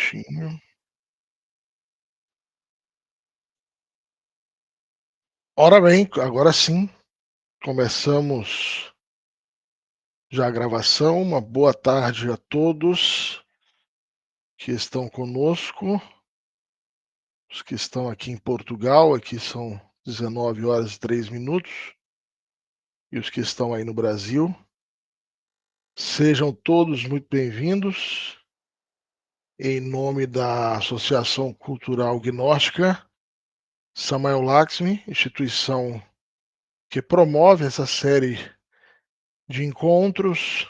Minutinho. Ora bem, agora sim, começamos já a gravação. Uma boa tarde a todos que estão conosco, os que estão aqui em Portugal, aqui são 19h03, e os que estão aí no Brasil. Sejam todos muito bem-vindos. Em nome da Associação Cultural Gnóstica, Samael Lakshmi, instituição que promove essa série de encontros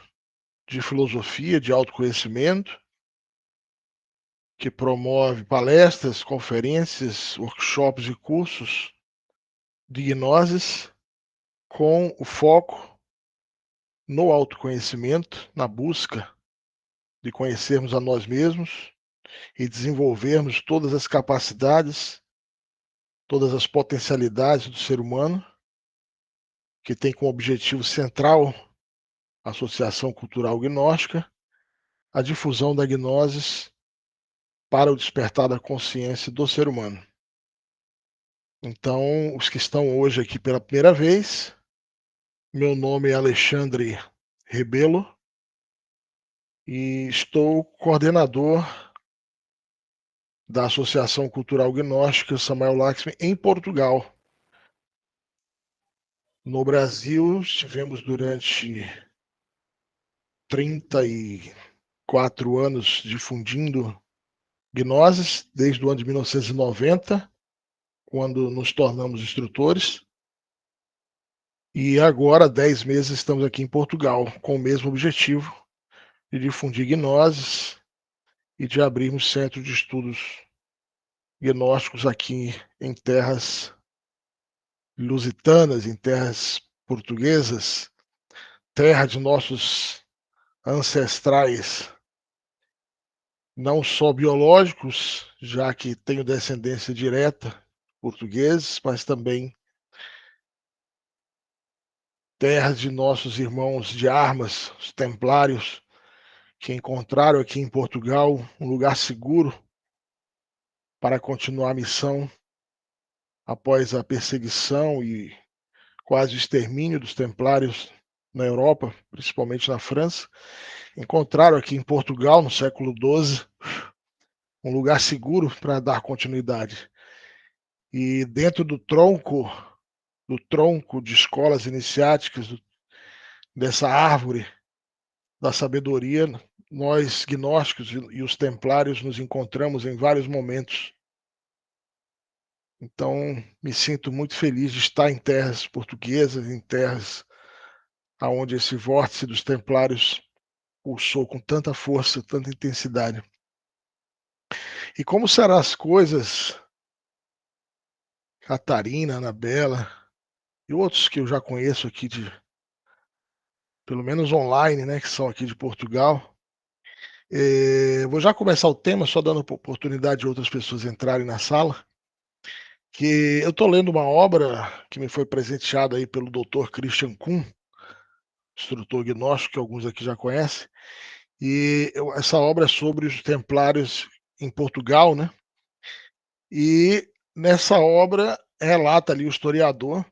de filosofia, de autoconhecimento, que promove palestras, conferências, workshops e cursos de gnoses com o foco no autoconhecimento, na busca de conhecermos a nós mesmos e desenvolvermos todas as capacidades, todas as potencialidades do ser humano, que tem como objetivo central a Associação Cultural Gnóstica, a difusão da gnoses para o despertar da consciência do ser humano. Então, os que estão hoje aqui pela primeira vez, meu nome é Alexandre Rebelo e estou coordenador da Associação Cultural Gnóstica Samael Lakshmi em Portugal. No Brasil, estivemos durante 34 anos difundindo gnoses, desde o ano de 1990, quando nos tornamos instrutores. E agora, 10 meses, estamos aqui em Portugal, com o mesmo objetivo de difundir gnoses e de abrirmos centros de estudos gnósticos aqui em terras lusitanas, em terras portuguesas, terra de nossos ancestrais, não só biológicos, já que tenho descendência direta portugueses, mas também terras de nossos irmãos de armas, os templários, que encontraram aqui em Portugal um lugar seguro para continuar a missão após a perseguição e quase o extermínio dos templários na Europa, principalmente na França. Encontraram aqui em Portugal, no século XII, um lugar seguro para dar continuidade. E dentro do tronco de escolas iniciáticas, dessa árvore da sabedoria, nós gnósticos e os templários nos encontramos em vários momentos. Então, me sinto muito feliz de estar em terras portuguesas, em terras onde esse vórtice dos templários pulsou com tanta força, tanta intensidade. E como serão as coisas, Catarina, Anabela e outros que eu já conheço aqui pelo menos online, né, que são aqui de Portugal. Vou já começar o tema, só dando oportunidade de outras pessoas entrarem na sala, que eu estou lendo uma obra que me foi presenteada aí pelo Dr. Christian Kuhn, instrutor gnóstico, que alguns aqui já conhecem, e essa obra é sobre os templários em Portugal, né? E nessa obra relata ali o historiador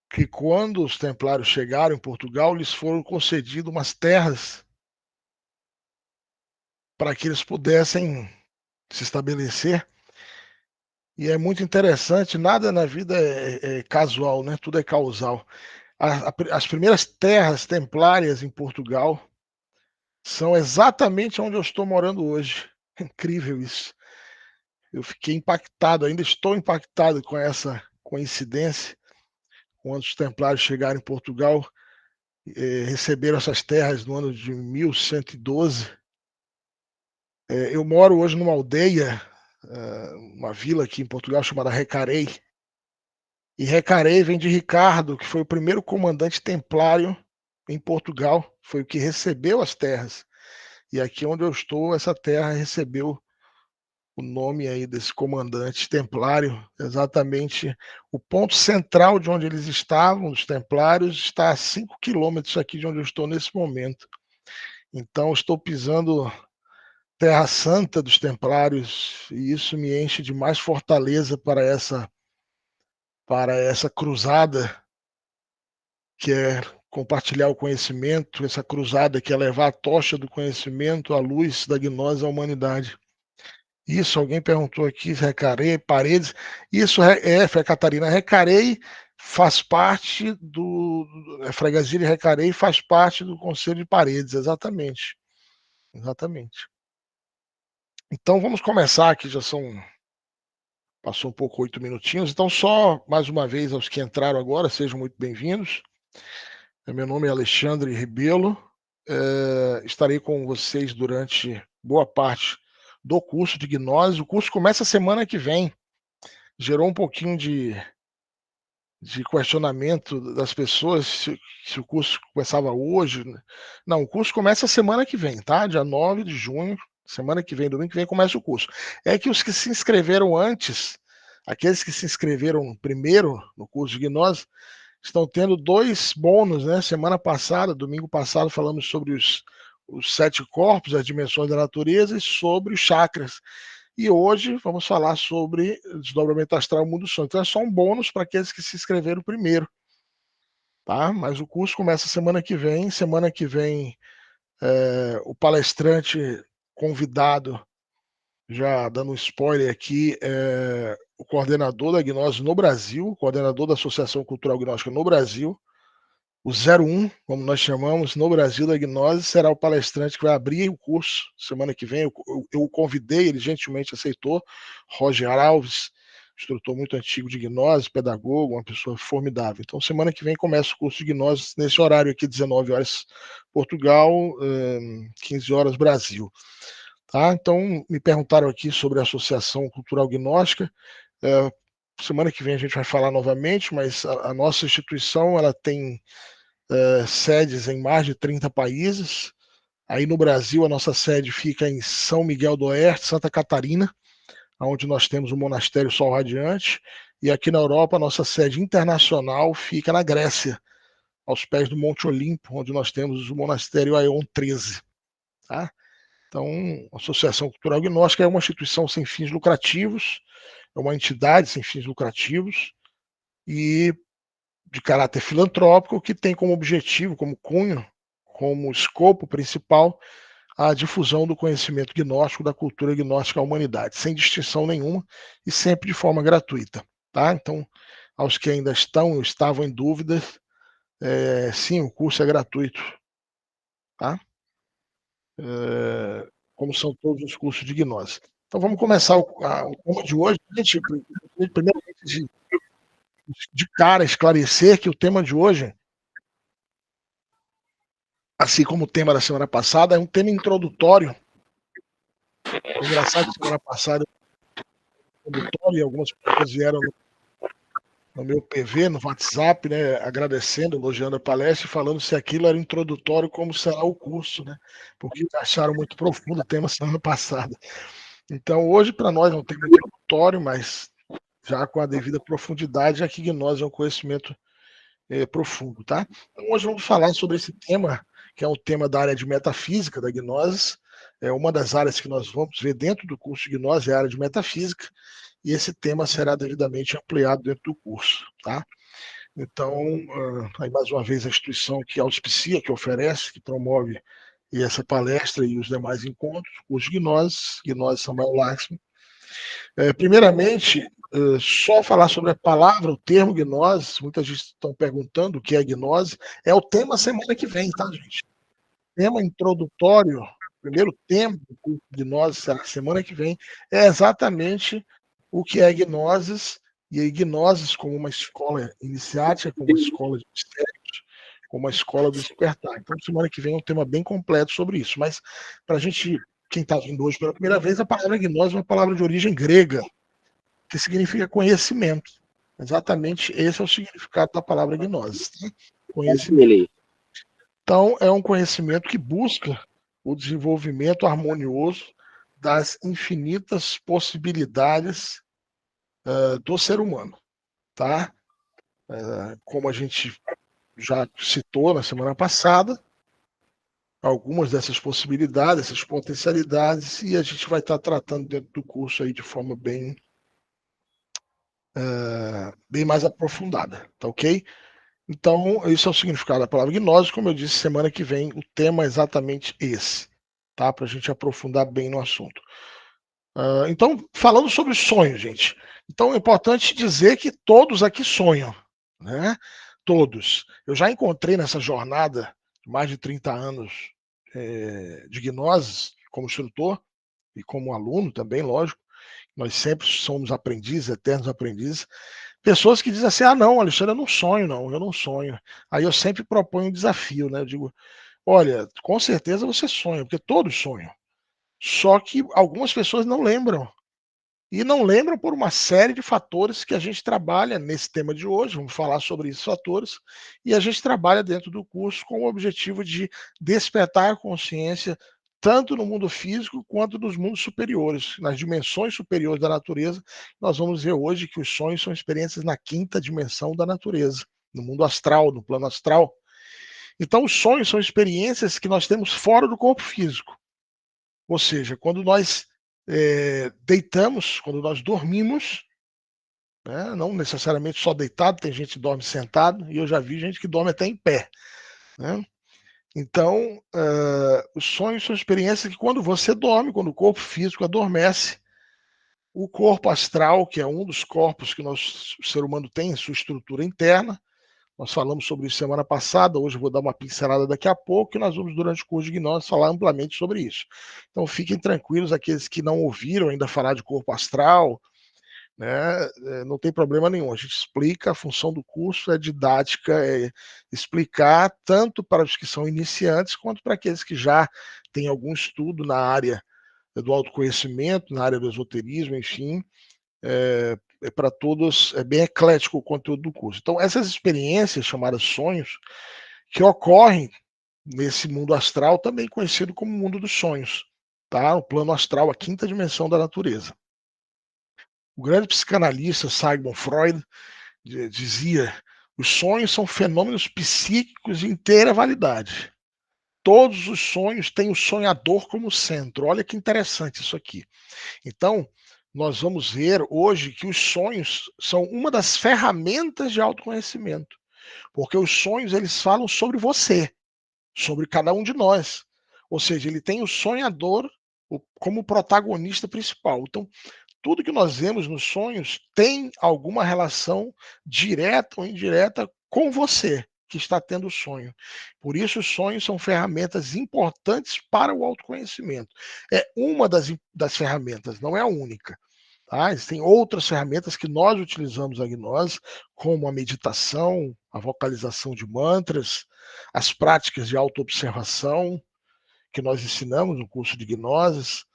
que quando os templários chegaram em Portugal, lhes foram concedidas umas terras para que eles pudessem se estabelecer. E é muito interessante, nada na vida é casual, né? Tudo é causal. As primeiras terras templárias em Portugal são exatamente onde eu estou morando hoje. É incrível isso. Eu fiquei impactado, ainda estou impactado com essa coincidência. Quando os templários chegaram em Portugal, receberam essas terras no ano de 1112. Eu moro hoje numa aldeia, uma vila aqui em Portugal chamada Recarei. E Recarei vem de Ricardo, que foi o primeiro comandante templário em Portugal, foi o que recebeu as terras. E aqui onde eu estou, essa terra recebeu o nome aí desse comandante templário, exatamente o ponto central de onde eles estavam, os templários, está a 5 quilômetros aqui de onde eu estou nesse momento. Então, estou pisando terra santa dos templários, e isso me enche de mais fortaleza para essa cruzada que é compartilhar o conhecimento, essa cruzada que é levar a tocha do conhecimento, a luz da gnose à humanidade. Isso, alguém perguntou aqui, Recarei, Paredes. Isso Fé Catarina, Recarei faz parte Freguesia de Recarei faz parte do Conselho de Paredes, exatamente. Exatamente. Então vamos começar aqui, passou um pouco 8 minutinhos, então só mais uma vez aos que entraram agora, sejam muito bem-vindos. Meu nome é Alexandre Rebelo, estarei com vocês durante boa parte do curso de gnose. O curso começa semana que vem. Gerou um pouquinho de questionamento das pessoas se o curso começava hoje. Não, o curso começa semana que vem, tá? Dia 9 de junho, semana que vem, domingo que vem, começa o curso. É que os que se inscreveram antes, aqueles que se inscreveram primeiro no curso de gnose, estão tendo 2 bônus, né? Semana passada, domingo passado, falamos sobre os 7 corpos, as dimensões da natureza e sobre os chakras. E hoje vamos falar sobre desdobramento astral mundo sonho. Então é só um bônus para aqueles que se inscreveram primeiro, tá? Mas o curso começa semana que vem. Semana que vem, o palestrante convidado, já dando um spoiler aqui, o coordenador da gnose no Brasil, coordenador da Associação Cultural Gnóstica no Brasil, o 01, como nós chamamos, no Brasil da gnose, será o palestrante que vai abrir o curso semana que vem. Eu o convidei, ele gentilmente aceitou. Roger Alves, instrutor muito antigo de gnose, pedagogo, uma pessoa formidável. Então, semana que vem começa o curso de gnose nesse horário aqui, 19 horas Portugal, 15 horas Brasil. Tá? Então, me perguntaram aqui sobre a Associação Cultural Gnóstica. Semana que vem a gente vai falar novamente, mas a nossa instituição ela tem sedes em mais de 30 países. Aí no Brasil, a nossa sede fica em São Miguel do Oeste, Santa Catarina, onde nós temos o Monastério Sol Radiante. E aqui na Europa, a nossa sede internacional fica na Grécia, aos pés do Monte Olimpo, onde nós temos o Monastério Aion 13. Tá? Então, a Associação Cultural Gnóstica é uma instituição sem fins lucrativos, é uma entidade sem fins lucrativos e de caráter filantrópico que tem como objetivo, como cunho, como escopo principal a difusão do conhecimento gnóstico, da cultura gnóstica à humanidade, sem distinção nenhuma e sempre de forma gratuita. Tá? Então, aos que ainda estavam em dúvidas, sim, o curso é gratuito. Tá? Como são todos os cursos de gnose. Então vamos começar o tema de hoje. Gente, primeiramente, de cara, esclarecer que o tema de hoje, assim como o tema da semana passada, é um tema introdutório. É engraçado que semana passada introdutório e algumas pessoas vieram no meu PV, no WhatsApp, né, agradecendo, elogiando a palestra e falando se aquilo era introdutório, como será o curso, né? Porque acharam muito profundo o tema semana passada. Então, hoje, para nós, é um tema introdutório, mas já com a devida profundidade, já que gnose é um conhecimento profundo, tá? Então, hoje vamos falar sobre esse tema, que é um tema da área de metafísica da gnose. É uma das áreas que nós vamos ver dentro do curso de gnose, é a área de metafísica, e esse tema será devidamente ampliado dentro do curso, tá? Então, aí mais uma vez a instituição que auspicia, que oferece, que promove essa palestra e os demais encontros, o curso de Gnose Samuel Laxman. Primeiramente, só falar sobre a palavra, o termo gnose, muitas gente estão perguntando o que é gnose, é o tema semana que vem, tá, gente? Tema introdutório, primeiro tema do curso de gnose, semana que vem, é exatamente o que é gnoses, e aí gnoses como uma escola iniciática, como uma escola de mistérios, como uma escola do despertar. Então, semana que vem é um tema bem completo sobre isso, mas para a gente, quem está vindo hoje pela primeira vez, a palavra gnose é uma palavra de origem grega, que significa conhecimento. Exatamente esse é o significado da palavra gnose. Tá? Conhecimento. Então, é um conhecimento que busca o desenvolvimento harmonioso das infinitas possibilidades do ser humano. Tá? Como a gente já citou na semana passada, algumas dessas possibilidades, essas potencialidades, e a gente vai estar tratando dentro do curso aí de forma bem mais aprofundada, tá ok? Então, esse é o significado da palavra gnose. Como eu disse, semana que vem o tema é exatamente esse, tá? Para a gente aprofundar bem no assunto. Então, falando sobre sonhos, gente. Então, é importante dizer que todos aqui sonham, né? Todos. Eu já encontrei nessa jornada de mais de 30 anos de gnoses, como instrutor e como aluno também, lógico. Nós sempre somos aprendizes, eternos aprendizes. Pessoas que dizem assim: ah, não, Alexandre, eu não sonho, não, eu não sonho. Aí eu sempre proponho um desafio, né? Eu digo: olha, com certeza você sonha, porque todos sonham. Só que algumas pessoas não lembram. E não lembram por uma série de fatores que a gente trabalha nesse tema de hoje, vamos falar sobre esses fatores, e a gente trabalha dentro do curso com o objetivo de despertar a consciência tanto no mundo físico quanto nos mundos superiores, nas dimensões superiores da natureza. Nós vamos ver hoje que os sonhos são experiências na quinta dimensão da natureza, no mundo astral, no plano astral. Então, os sonhos são experiências que nós temos fora do corpo físico. Ou seja, quando nós deitamos, quando nós dormimos, né, não necessariamente só deitado, tem gente que dorme sentado, e eu já vi gente que dorme até em pé. Né? Então, os sonhos são experiências que quando você dorme, quando o corpo físico adormece, o corpo astral, que é um dos corpos que o ser humano tem em sua estrutura interna, nós falamos sobre isso semana passada, hoje eu vou dar uma pincelada daqui a pouco, e nós vamos, durante o curso de gnose, falar amplamente sobre isso. Então fiquem tranquilos, aqueles que não ouviram ainda falar de corpo astral, né, não tem problema nenhum, a gente explica, a função do curso é didática, é explicar tanto para os que são iniciantes, quanto para aqueles que já têm algum estudo na área do autoconhecimento, na área do esoterismo, enfim, para todos, é bem eclético o conteúdo do curso. Então, essas experiências chamadas sonhos, que ocorrem nesse mundo astral, também conhecido como mundo dos sonhos, tá? O plano astral, a quinta dimensão da natureza. O grande psicanalista Sigmund Freud dizia: os sonhos são fenômenos psíquicos de inteira validade. Todos os sonhos têm o sonhador como centro. Olha que interessante isso aqui. Então, nós vamos ver hoje que os sonhos são uma das ferramentas de autoconhecimento, porque os sonhos eles falam sobre você, sobre cada um de nós. Ou seja, ele tem o sonhador como protagonista principal. Então, tudo que nós vemos nos sonhos tem alguma relação direta ou indireta com você que está tendo o sonho. Por isso, os sonhos são ferramentas importantes para o autoconhecimento. É uma das ferramentas, não é a única. Tá? Existem outras ferramentas que nós utilizamos a gnose, como a meditação, a vocalização de mantras, as práticas de autoobservação, que nós ensinamos no curso de gnoses,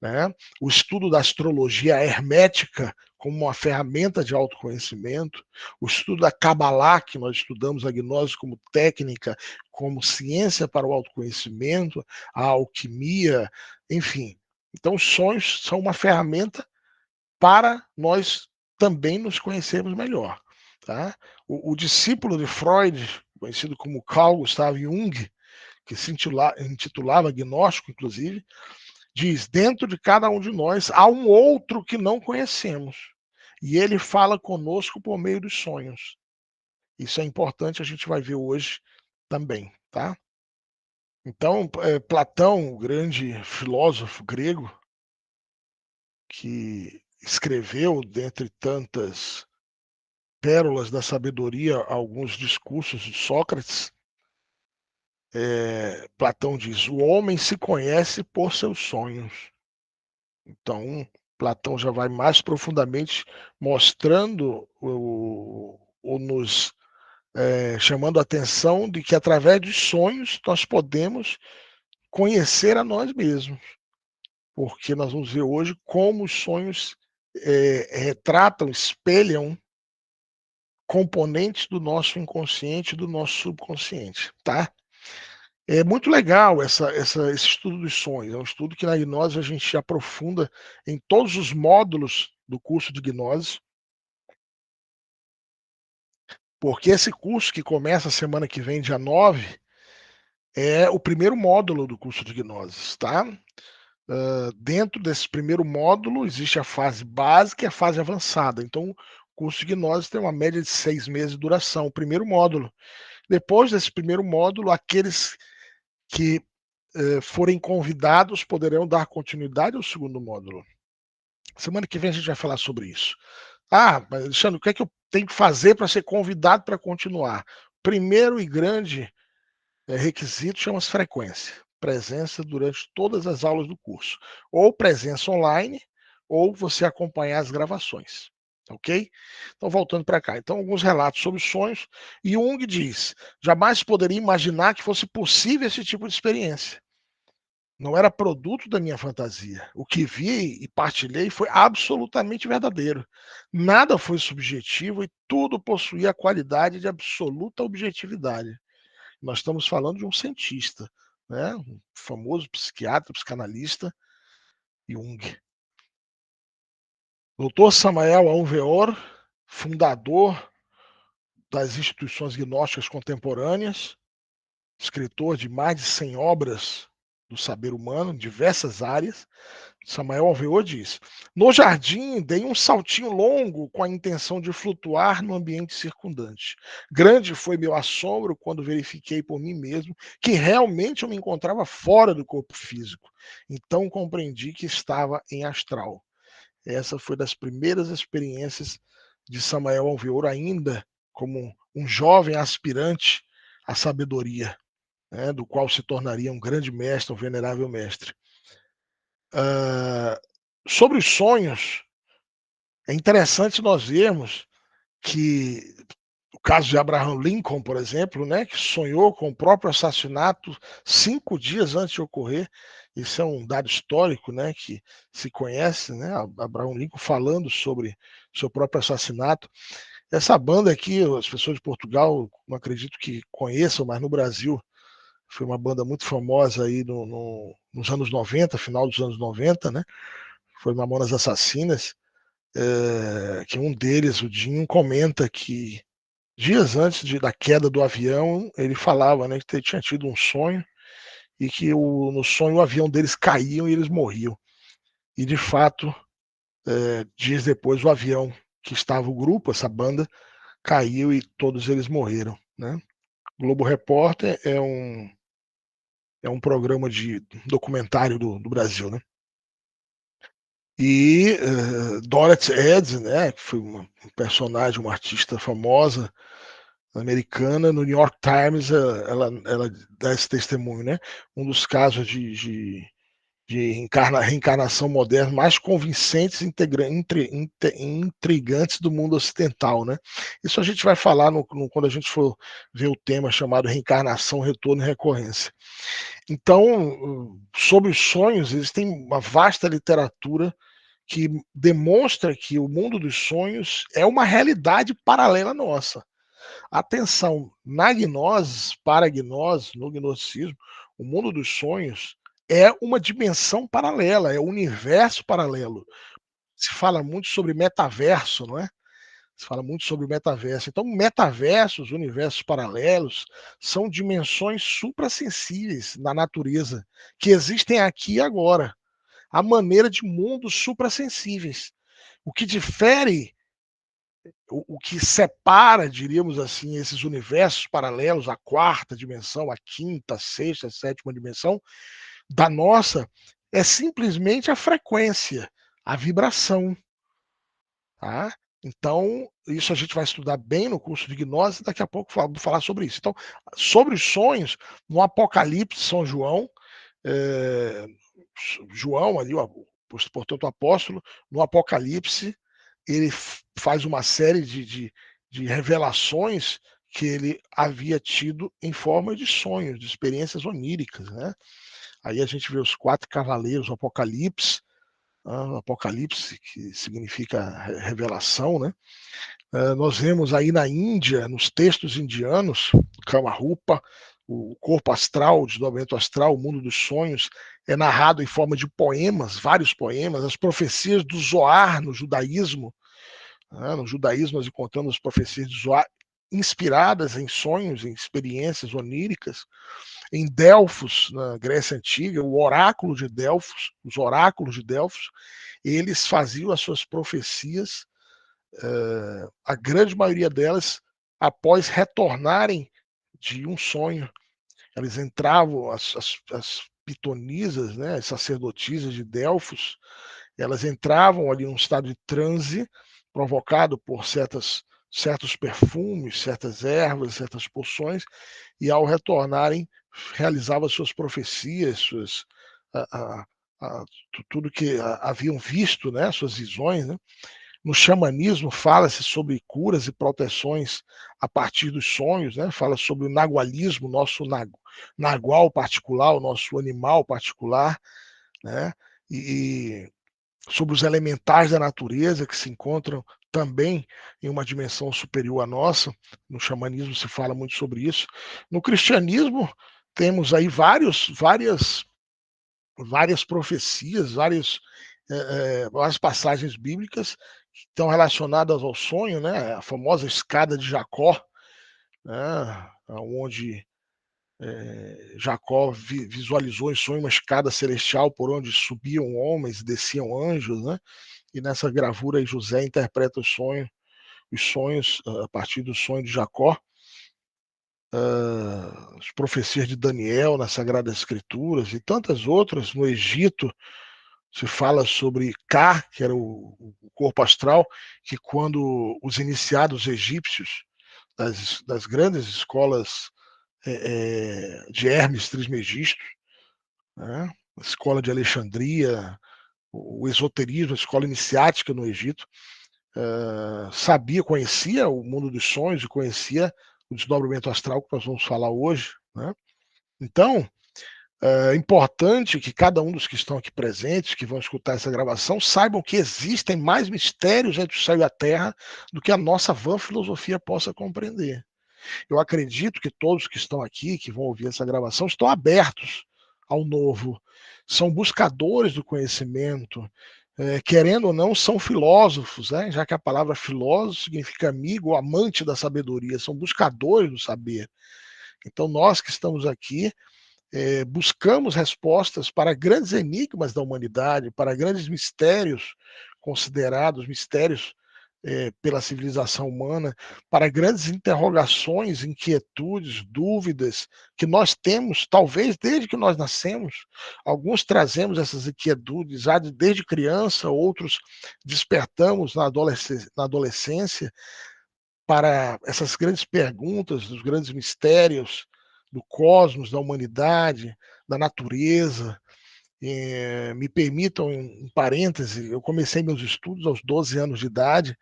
né? O estudo da astrologia hermética como uma ferramenta de autoconhecimento, o estudo da Kabbalah, que nós estudamos a gnose como técnica, como ciência para o autoconhecimento, a alquimia, enfim. Então, os sonhos são uma ferramenta para nós também nos conhecermos melhor. Tá? O discípulo de Freud, conhecido como Carl Gustav Jung, que se intitulava gnóstico, inclusive, diz: dentro de cada um de nós há um outro que não conhecemos. E ele fala conosco por meio dos sonhos. Isso é importante, a gente vai ver hoje também, tá? Então, Platão, o grande filósofo grego, que escreveu, dentre tantas pérolas da sabedoria, alguns discursos de Sócrates, Platão diz: o homem se conhece por seus sonhos. Então, Platão já vai mais profundamente mostrando ou nos chamando a atenção de que através dos sonhos nós podemos conhecer a nós mesmos, porque nós vamos ver hoje como os sonhos retratam, espelham componentes do nosso inconsciente, do nosso subconsciente, tá? É muito legal esse estudo dos sonhos. É um estudo que na gnose a gente aprofunda em todos os módulos do curso de gnose, porque esse curso que começa a semana que vem, dia 9, é o primeiro módulo do curso de Gnoses, tá? Dentro desse primeiro módulo existe a fase básica e a fase avançada. Então, o curso de Gnoses tem uma média de 6 meses de duração, o primeiro módulo. Depois desse primeiro módulo, aqueles que forem convidados poderão dar continuidade ao segundo módulo. Semana que vem a gente vai falar sobre isso. Mas Alexandre, o que é que eu tenho que fazer para ser convidado para continuar? Primeiro e grande requisito chama-se frequência. Presença durante todas as aulas do curso. Ou presença online, ou você acompanhar as gravações. Ok? Então, voltando para cá. Então, alguns relatos sobre sonhos. Jung diz: jamais poderia imaginar que fosse possível esse tipo de experiência. Não era produto da minha fantasia. O que vi e partilhei foi absolutamente verdadeiro. Nada foi subjetivo e tudo possuía a qualidade de absoluta objetividade. Nós estamos falando de um cientista, né? Um famoso psiquiatra, psicanalista, Jung. Dr. Samael Aun-Weor, fundador das instituições gnósticas contemporâneas, escritor de mais de 100 obras do saber humano em diversas áreas, Samael Aun-Weor diz: no jardim dei um saltinho longo com a intenção de flutuar no ambiente circundante. Grande foi meu assombro quando verifiquei por mim mesmo que realmente eu me encontrava fora do corpo físico. Então compreendi que estava em astral. Essa foi das primeiras experiências de Samael Aun-Weor, ainda como um jovem aspirante à sabedoria, né, do qual se tornaria um grande mestre, um venerável mestre. Sobre os sonhos, é interessante nós vermos que o caso de Abraham Lincoln, por exemplo, né, que sonhou com o próprio assassinato 5 dias antes de ocorrer. Isso é um dado histórico, né, que se conhece, né, Abraham Lincoln falando sobre seu próprio assassinato. Essa banda aqui, as pessoas de Portugal, não acredito que conheçam, mas no Brasil foi uma banda muito famosa aí nos anos 90, final dos anos 90, né? Foi Mamonas Assassinas, que um deles, o Dinho, comenta que dias antes da queda do avião, ele falava, né, que tinha tido um sonho e que no sonho o avião deles caía e eles morriam. E de fato, dias depois, o avião que estava o grupo, essa banda, caiu e todos eles morreram, né? Globo Repórter é um programa de documentário do Brasil, né? E Dorothy Edson, né, que foi uma personagem, uma artista famosa americana, no New York Times, ela dá esse testemunho, né? Um dos casos de reencarnação moderna mais convincentes e intrigantes do mundo ocidental, né? Isso a gente vai falar quando a gente for ver o tema chamado reencarnação, retorno e recorrência. Então, sobre os sonhos, existem uma vasta literatura que demonstra que o mundo dos sonhos é uma realidade paralela à nossa. Atenção, na gnose, para a gnose, no gnosticismo, o mundo dos sonhos é uma dimensão paralela, é um universo paralelo. Se fala muito sobre metaverso, não é? Se fala muito sobre o metaverso. Então, metaversos, universos paralelos, são dimensões suprassensíveis na natureza, que existem aqui e agora. A maneira de mundos suprassensíveis. O que difere, o que separa, diríamos assim, esses universos paralelos, a quarta dimensão, a quinta, a sexta, a sétima dimensão, da nossa, é simplesmente a frequência, a vibração. Tá? Então, isso a gente vai estudar bem no curso de gnose, daqui a pouco vou falar sobre isso. Então, sobre os sonhos, no Apocalipse, São João, João ali, portanto, o apóstolo, no Apocalipse, ele faz uma série de revelações que ele havia tido em forma de sonhos, de experiências oníricas, né? Aí a gente vê os 4 cavaleiros, o Apocalipse, que significa revelação, né? Nós vemos aí na Índia, nos textos indianos, Kama Rupa, o corpo astral, o desdobramento astral, o mundo dos sonhos, é narrado em forma de poemas, vários poemas, as profecias do Zohar no judaísmo. No judaísmo nós encontramos as profecias de Zohar, inspiradas em sonhos, em experiências oníricas. Em Delfos, na Grécia Antiga, o oráculo de Delfos, os oráculos de Delfos, eles faziam as suas profecias, a grande maioria delas, após retornarem de um sonho. Eles entravam, as pitonisas, né, as sacerdotisas de Delfos, elas entravam ali num estado de transe provocado por certos perfumes, certas ervas, certas poções, e ao retornarem realizavam suas profecias, tudo que haviam visto, né, suas visões. Né? No xamanismo fala-se sobre curas e proteções a partir dos sonhos, né? Fala sobre o nagualismo, nosso nagual particular, o nosso animal particular, né? E sobre os elementais da natureza que se encontram também em uma dimensão superior à nossa. No xamanismo se fala muito sobre isso. No cristianismo temos aí várias profecias, várias passagens bíblicas que estão relacionadas ao sonho, né? A famosa escada de Jacó, né? Onde Jacó visualizou em sonho uma escada celestial por onde subiam homens e desciam anjos, né? E nessa gravura aí José interpreta os sonhos a partir do sonho de Jacó. As profecias de Daniel nas Sagradas Escrituras e tantas outras. No Egito se fala sobre Ka, que era o corpo astral, que quando os iniciados egípcios das grandes escolas de Hermes Trismegisto, né, a escola de Alexandria, o esoterismo, a escola iniciática no Egito, conhecia o mundo dos sonhos e conhecia o desdobramento astral que nós vamos falar hoje. Né? Então, é importante que cada um dos que estão aqui presentes, que vão escutar essa gravação, saibam que existem mais mistérios entre o céu e a terra do que a nossa vã filosofia possa compreender. Eu acredito que todos que estão aqui, que vão ouvir essa gravação, estão abertos ao novo, são buscadores do conhecimento, querendo ou não, são filósofos, né? Já que a palavra filósofo significa amigo ou amante da sabedoria, são buscadores do saber. Então, nós que estamos aqui, buscamos respostas para grandes enigmas da humanidade, para grandes mistérios considerados mistérios pela civilização humana, para grandes interrogações, inquietudes, dúvidas que nós temos, talvez desde que nós nascemos. Alguns trazemos essas inquietudes já desde criança, outros despertamos na adolescência para essas grandes perguntas, dos grandes mistérios do cosmos, da humanidade, da natureza. Me permitam, um parêntese, eu comecei meus estudos aos 12 anos de idade,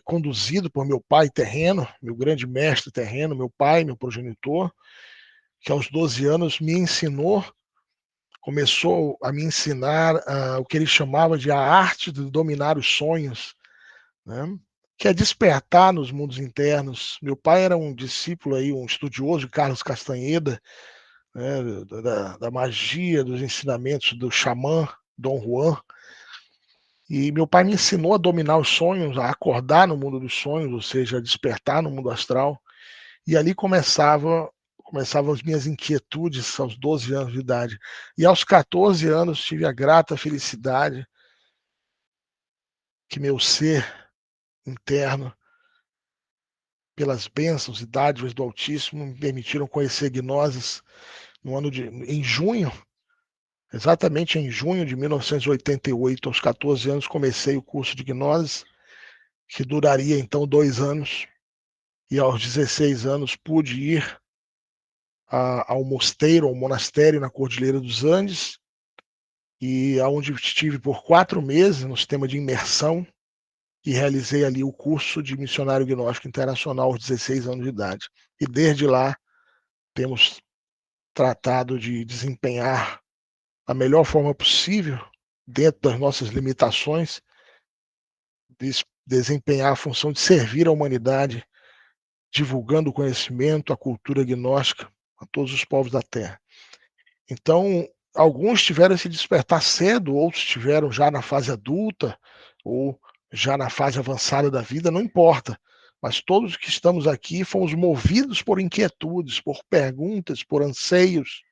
conduzido por meu pai terreno, meu grande mestre terreno, meu pai, meu progenitor, que aos 12 anos me ensinou, começou a me ensinar o que ele chamava de a arte de dominar os sonhos, né? Que é despertar nos mundos internos. Meu pai era um discípulo aí, um estudioso de Carlos Castanheda, né, da magia, dos ensinamentos do xamã Dom Juan. E meu pai me ensinou a dominar os sonhos, a acordar no mundo dos sonhos, ou seja, a despertar no mundo astral. E ali começavam as minhas inquietudes aos 12 anos de idade. E aos 14 anos tive a grata felicidade que meu ser interno, pelas bênçãos e dádivas do Altíssimo, me permitiram conhecer gnoses em junho, exatamente em junho de 1988, aos 14 anos, comecei o curso de gnoses, que duraria então 2 anos, e aos 16 anos pude ir ao mosteiro, ao monastério na Cordilheira dos Andes, e aonde estive por 4 meses no sistema de imersão, e realizei ali o curso de missionário gnóstico internacional aos 16 anos de idade. E desde lá temos tratado de desempenhar a melhor forma possível, dentro das nossas limitações, desempenhar a função de servir a humanidade, divulgando o conhecimento, a cultura gnóstica a todos os povos da Terra. Então, alguns tiveram esse despertar cedo, outros tiveram já na fase adulta, ou já na fase avançada da vida, não importa. mas todos que estamos aqui fomos movidos por inquietudes, por perguntas, por anseios,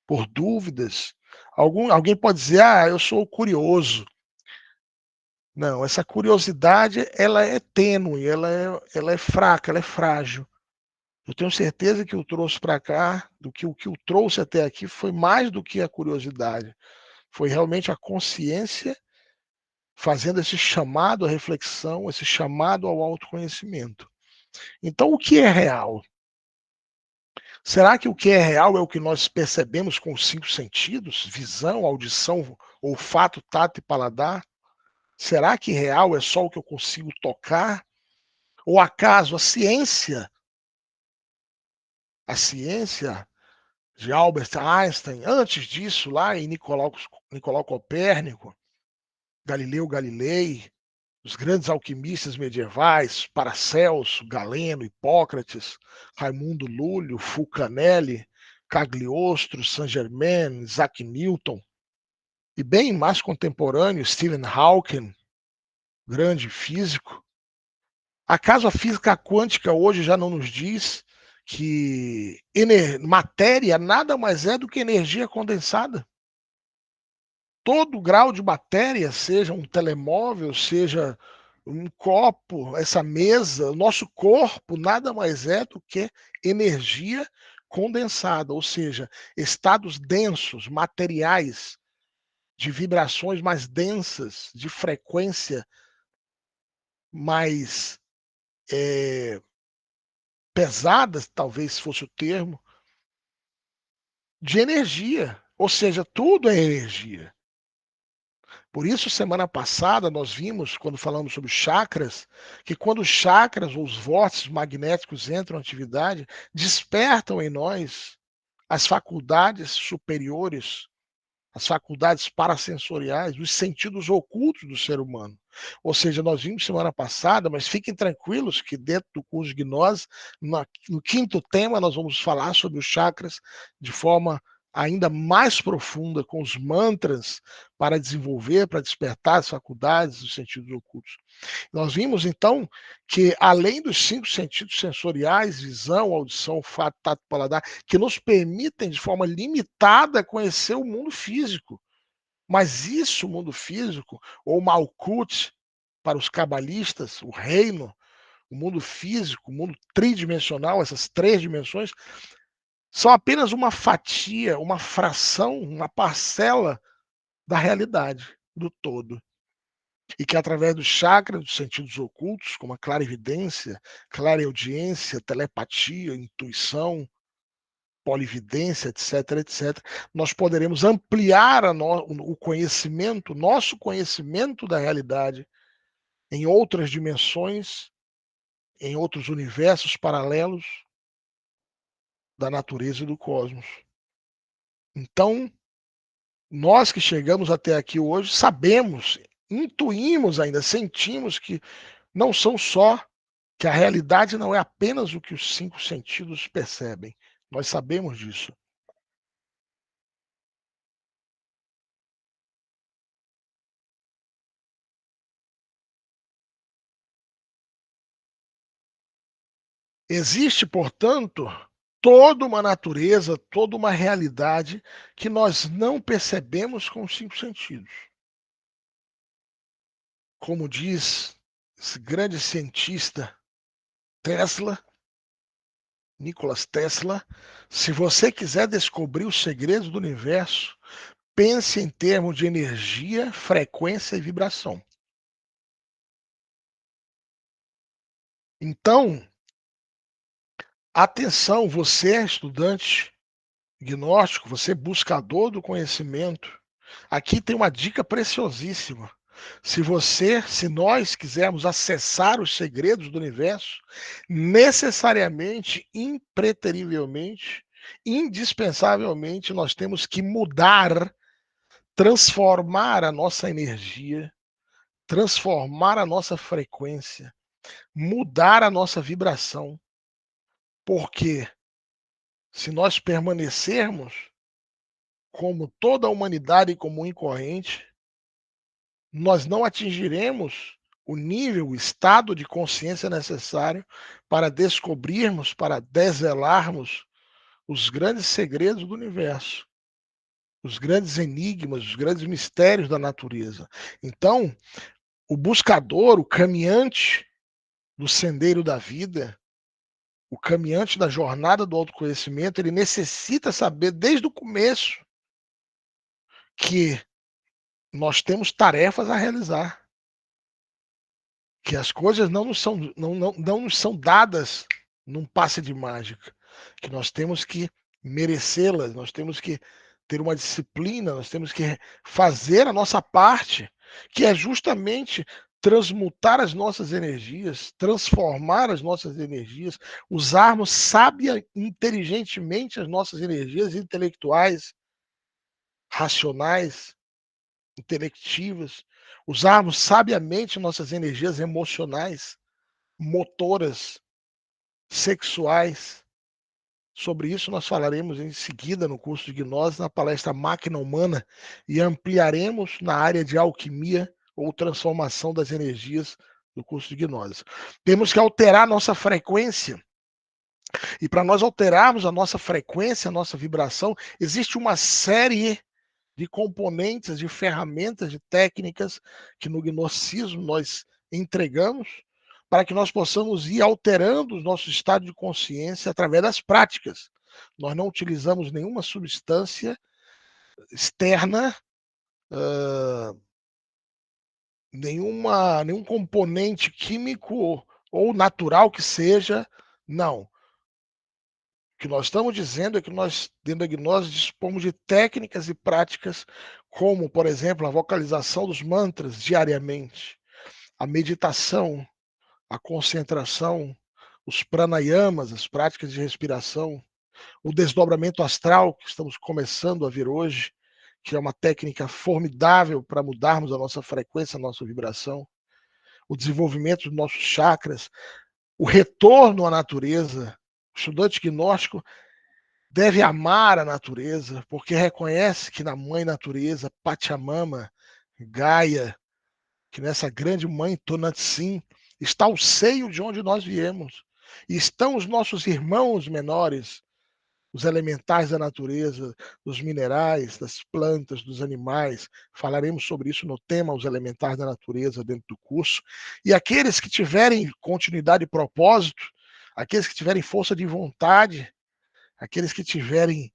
por dúvidas. Alguém pode dizer: "Ah, eu sou curioso". Não, essa curiosidade ela é tênue, ela é fraca, ela é frágil. Eu tenho certeza que o trouxe para cá, o que o trouxe até aqui foi mais do que a curiosidade, foi realmente a consciência fazendo esse chamado à reflexão, esse chamado ao autoconhecimento. Então, o que é real? Será que o que é real é o que nós percebemos com os 5 sentidos? Visão, audição, olfato, tato e paladar? Será que real é só o que eu consigo tocar? Ou acaso a ciência de Albert Einstein, antes disso, lá em Nicolau Copérnico, Galileu Galilei, os grandes alquimistas medievais, Paracelso, Galeno, Hipócrates, Raimundo Lúlio, Fulcanelli, Cagliostro, Saint-Germain, Isaac Newton, e bem mais contemporâneo, Stephen Hawking, grande físico. Acaso a física quântica hoje já não nos diz que matéria nada mais é do que energia condensada? Todo grau de matéria, seja um telemóvel, seja um copo, essa mesa, o nosso corpo nada mais é do que energia condensada, ou seja, estados densos, materiais, de vibrações mais densas, de frequência mais pesadas, talvez fosse o termo, de energia. Ou seja, tudo é energia. Por isso, semana passada, nós vimos, quando falamos sobre chakras, que quando os chakras ou os vórtices magnéticos entram em atividade, despertam em nós as faculdades superiores, as faculdades parasensoriais, os sentidos ocultos do ser humano. Ou seja, nós vimos semana passada, mas fiquem tranquilos que dentro do curso de gnose, no quinto tema, nós vamos falar sobre os chakras de forma ainda mais profunda, com os mantras para desenvolver, para despertar as faculdades, os sentidos ocultos. Nós vimos, então, que além dos 5 sentidos sensoriais, visão, audição, olfato, tato, paladar, que nos permitem, de forma limitada, conhecer o mundo físico. Mas isso, o mundo físico, ou Malkuth, para os cabalistas, o reino, o mundo físico, o mundo tridimensional, essas 3 dimensões, são apenas uma fatia, uma fração, uma parcela da realidade, do todo. E que através dos chakras, dos sentidos ocultos, como a clarividência, clareaudiência, telepatia, intuição, polividência, etc, etc, nós poderemos ampliar o conhecimento, nosso conhecimento da realidade em outras dimensões, em outros universos paralelos da natureza e do cosmos. Então, nós que chegamos até aqui hoje sabemos, intuímos ainda, sentimos que não são só que a realidade não é apenas o que os 5 sentidos percebem. Nós sabemos disso. Existe, portanto, toda uma natureza, toda uma realidade que nós não percebemos com os 5 sentidos. Como diz esse grande cientista Tesla, Nicholas Tesla, se você quiser descobrir os segredos do universo, pense em termos de energia, frequência e vibração. Então, atenção, você é estudante gnóstico, você é buscador do conhecimento. Aqui tem uma dica preciosíssima. Se nós quisermos acessar os segredos do universo, necessariamente, impreterivelmente, indispensavelmente, nós temos que mudar, transformar a nossa energia, transformar a nossa frequência, mudar a nossa vibração. Porque se nós permanecermos como toda a humanidade comum e corrente, nós não atingiremos o nível, o estado de consciência necessário para descobrirmos, para desvelarmos os grandes segredos do universo, os grandes enigmas, os grandes mistérios da natureza. Então, o buscador, o caminhante do sendeiro da vida, o caminhante da jornada do autoconhecimento, ele necessita saber desde o começo que nós temos tarefas a realizar, que as coisas não nos são dadas num passe de mágica, que nós temos que merecê-las, nós temos que ter uma disciplina, nós temos que fazer a nossa parte, que é justamente transmutar as nossas energias, transformar as nossas energias, usarmos sábia, inteligentemente as nossas energias intelectuais, racionais, intelectivas, usarmos sabiamente nossas energias emocionais, motoras, sexuais. Sobre isso nós falaremos em seguida no curso de gnose, na palestra Máquina Humana, e ampliaremos na área de alquimia ou transformação das energias do curso de gnose. Temos que alterar nossa frequência. E para nós alterarmos a nossa frequência, a nossa vibração, existe uma série de componentes, de ferramentas, de técnicas que no gnosticismo nós entregamos para que nós possamos ir alterando o nosso estado de consciência através das práticas. Nós não utilizamos nenhuma substância externa, nenhum componente químico ou natural que seja, não. O que nós estamos dizendo é que nós, dentro da gnose, dispomos de técnicas e práticas como, por exemplo, a vocalização dos mantras diariamente, a meditação, a concentração, os pranayamas, as práticas de respiração, o desdobramento astral, que estamos começando a ver hoje, que é uma técnica formidável para mudarmos a nossa frequência, a nossa vibração, o desenvolvimento dos nossos chakras, o retorno à natureza. O estudante gnóstico deve amar a natureza, porque reconhece que na mãe natureza, Pachamama, Gaia, que nessa grande mãe Tonantzin, está o seio de onde nós viemos. E estão os nossos irmãos menores, os elementais da natureza, dos minerais, das plantas, dos animais. Falaremos sobre isso no tema Os Elementais da Natureza dentro do curso. E aqueles que tiverem continuidade e propósito, aqueles que tiverem força de vontade, aqueles que tiverem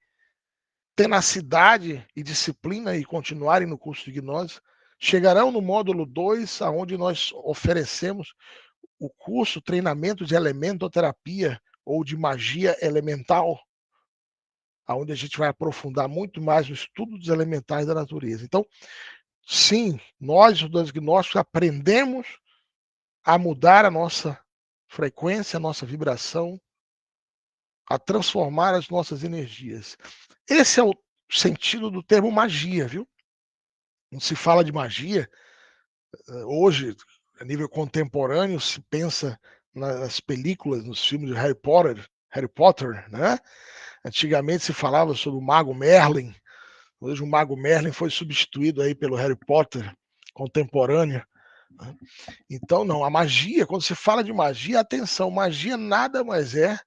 tenacidade e disciplina e continuarem no curso de gnose, chegarão no módulo 2, aonde nós oferecemos o curso treinamento de elementoterapia ou de magia elemental, aonde a gente vai aprofundar muito mais no estudo dos elementais da natureza. Então, sim, nós, os gnósticos, aprendemos a mudar a nossa frequência, a nossa vibração, a transformar as nossas energias. Esse é o sentido do termo magia, viu? Não se fala de magia, hoje, a nível contemporâneo, se pensa nas películas, nos filmes de Harry Potter, né? Antigamente se falava sobre o Mago Merlin, hoje o Mago Merlin foi substituído aí pelo Harry Potter contemporâneo. Né? Então, não, a magia, quando se fala de magia, atenção, magia nada mais é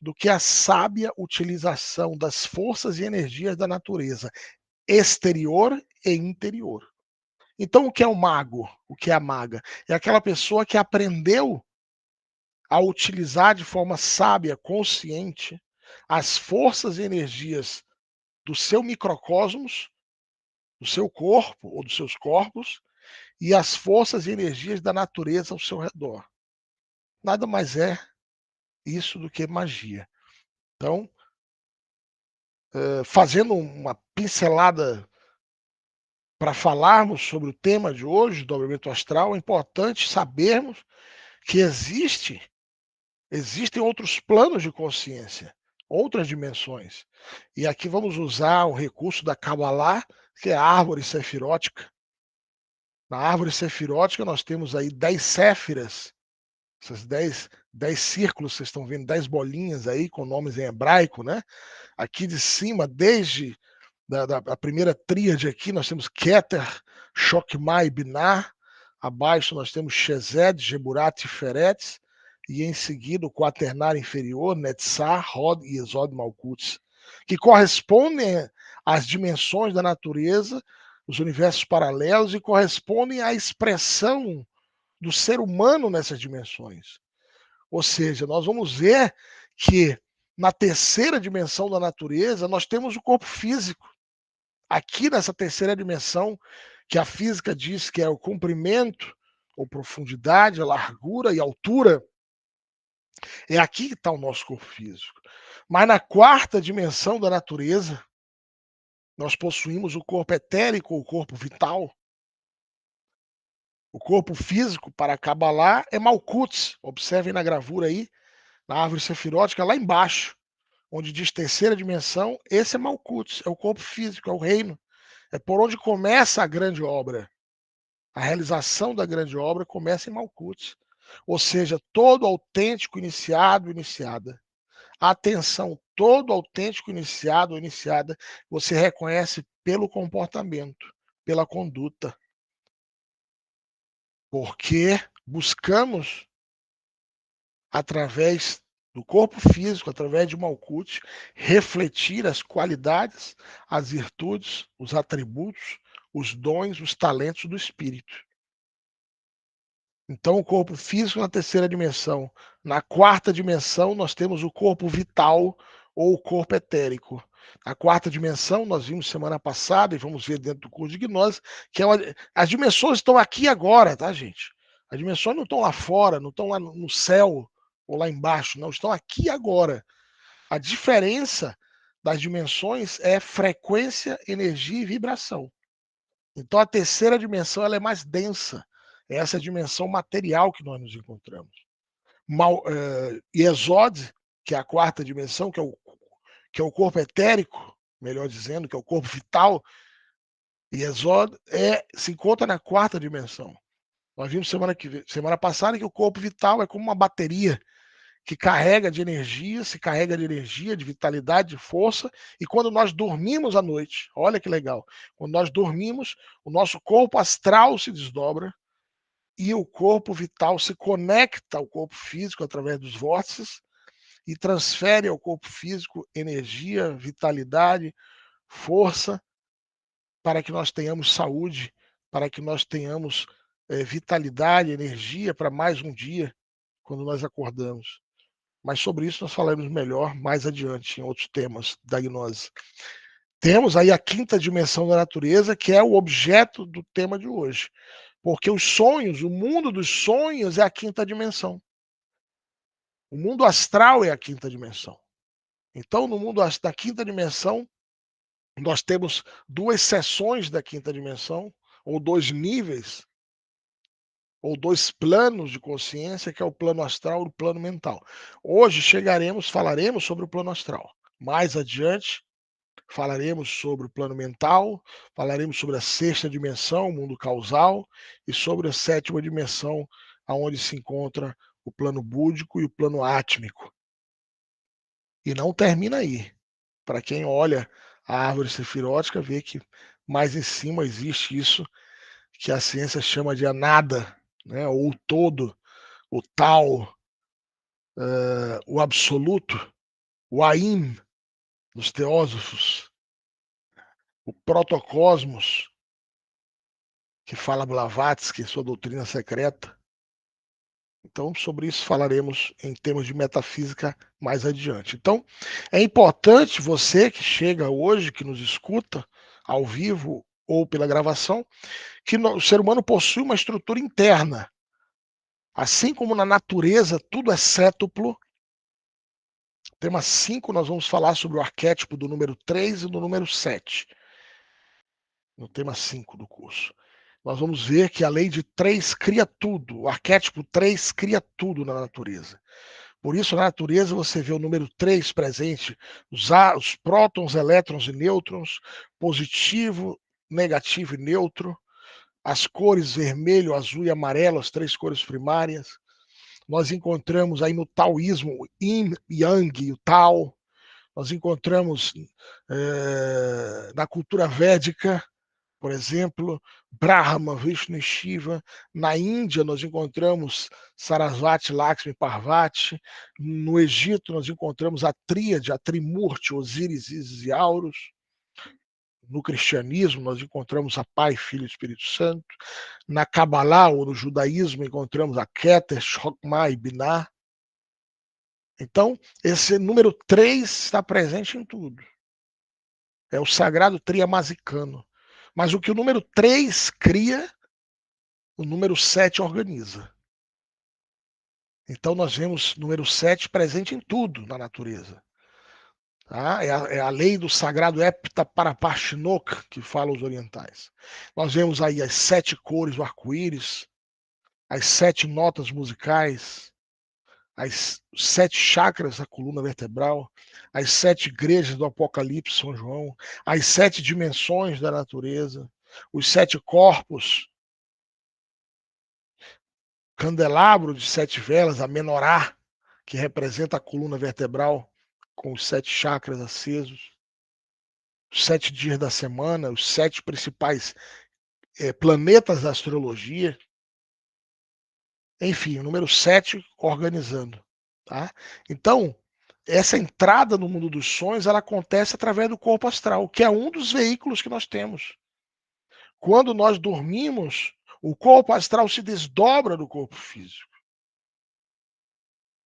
do que a sábia utilização das forças e energias da natureza, exterior e interior. Então, o que é o mago? O que é a maga? É aquela pessoa que aprendeu a utilizar de forma sábia, consciente, as forças e energias do seu microcosmos, do seu corpo ou dos seus corpos, e as forças e energias da natureza ao seu redor. Nada mais é isso do que magia. Então, fazendo uma pincelada para falarmos sobre o tema de hoje, dobramento astral, é importante sabermos que existem outros planos de consciência, outras dimensões. E aqui vamos usar o recurso da Kabbalah, que é a árvore sefirótica. Na árvore sefirótica nós temos aí 10 séfiras, esses 10 círculos, vocês estão vendo, 10 bolinhas aí com nomes em hebraico, né? Aqui de cima, desde a primeira tríade aqui, nós temos Keter, Shokmah e Binah. Abaixo nós temos Shezed, Geburat e Feret, e em seguida o quaternário inferior, Netzar, Hod e Esod Malkuth, que correspondem às dimensões da natureza, os universos paralelos, e correspondem à expressão do ser humano nessas dimensões. Ou seja, nós vamos ver que na terceira dimensão da natureza nós temos o corpo físico. Aqui nessa terceira dimensão, que a física diz que é o comprimento, ou profundidade, a largura e altura, é aqui que está o nosso corpo físico. Mas na quarta dimensão da natureza, nós possuímos o corpo etérico, o corpo vital. O corpo físico, para Kabbalah, é Malkuth. Observem na gravura aí, na árvore sefirótica, lá embaixo, onde diz terceira dimensão, esse é Malkuth, é o corpo físico, é o reino. É por onde começa a grande obra. A realização da grande obra começa em Malkuth. Ou seja, todo autêntico iniciado, iniciada. Atenção, todo autêntico iniciado ou iniciada, você reconhece pelo comportamento, pela conduta. Porque buscamos, através do corpo físico, através de Malkuth, refletir as qualidades, as virtudes, os atributos, os dons, os talentos do espírito. Então, o corpo físico na terceira dimensão. Na quarta dimensão, nós temos o corpo vital ou o corpo etérico. Na quarta dimensão, nós vimos semana passada, e vamos ver dentro do curso de gnose, que as dimensões estão aqui agora, tá, gente? As dimensões não estão lá fora, não estão lá no céu ou lá embaixo, não, estão aqui agora. A diferença das dimensões é frequência, energia e vibração. Então, a terceira dimensão ela é mais densa. É essa dimensão material que nós nos encontramos. Yesod, que é a quarta dimensão, que é o corpo etérico, melhor dizendo, que é o corpo vital, Yesod se encontra na quarta dimensão. Nós vimos semana passada que o corpo vital é como uma bateria que carrega de energia, se carrega de energia, de vitalidade, de força, e quando nós dormimos à noite, olha que legal, quando nós dormimos, o nosso corpo astral se desdobra e o corpo vital se conecta ao corpo físico através dos vórtices e transfere ao corpo físico energia, vitalidade, força, para que nós tenhamos saúde, para que nós tenhamos vitalidade, energia para mais um dia, quando nós acordamos. Mas sobre isso nós falaremos melhor mais adiante, em outros temas da gnose. Temos aí a quinta dimensão da natureza, que é o objeto do tema de hoje. Porque os sonhos, o mundo dos sonhos é a quinta dimensão. O mundo astral é a quinta dimensão. Então, no mundo da quinta dimensão, nós temos duas seções da quinta dimensão, ou dois níveis, ou dois planos de consciência, que é o plano astral e o plano mental. Hoje falaremos sobre o plano astral. Mais adiante, falaremos sobre o plano mental, falaremos sobre a sexta dimensão, o mundo causal, e sobre a sétima dimensão, aonde se encontra o plano búdico e o plano átmico. E não termina aí. Para quem olha a árvore sefirótica, vê que mais em cima existe isso que a ciência chama de a nada, né? Ou o todo, o tal, o absoluto, o Aim dos teósofos, o protocosmos, que fala Blavatsky, sua doutrina secreta. Então, sobre isso falaremos em termos de metafísica mais adiante. Então, é importante você que chega hoje, que nos escuta ao vivo ou pela gravação, que o ser humano possui uma estrutura interna. Assim como na natureza tudo é cétuplo, tema 5 nós vamos falar sobre o arquétipo do número 3 e do número 7. No tema 5 do curso. Nós vamos ver que a lei de 3 cria tudo, o arquétipo 3 cria tudo na natureza. Por isso, na natureza, você vê o número 3 presente, os prótons, elétrons e nêutrons, positivo, negativo e neutro, as cores vermelho, azul e amarelo, as 3 cores primárias. Nós encontramos aí no taoísmo o yin, yang e o tao. Nós encontramos na cultura védica, por exemplo, Brahma, Vishnu e Shiva. Na Índia, nós encontramos Sarasvati, Lakshmi, Parvati. No Egito, nós encontramos a tríade, a Trimurti, Osíris, Ísis e Horus. No cristianismo, nós encontramos a Pai, Filho e Espírito Santo. Na Kabbalah, ou no judaísmo, encontramos a Keter, Chokhmah e Binah. Então, esse número 3 está presente em tudo. É o sagrado triamazicano. Mas o que o número 3 cria, o número 7 organiza. Então nós vemos o número 7 presente em tudo na natureza. Tá? É a lei do sagrado Hepta Paraparshinok, que falam os orientais. Nós vemos aí as 7 cores do arco-íris, as 7 notas musicais, as 7 chakras da coluna vertebral, as 7 igrejas do Apocalipse São João, as 7 dimensões da natureza, os 7 corpos, candelabro de 7 velas, a menorá, que representa a coluna vertebral, com os 7 chakras acesos, os 7 dias da semana, os 7 principais planetas da astrologia, enfim, o número 7 organizando. Tá? Então, essa entrada no mundo dos sonhos, ela acontece através do corpo astral, que é um dos veículos que nós temos. Quando nós dormimos, o corpo astral se desdobra do corpo físico.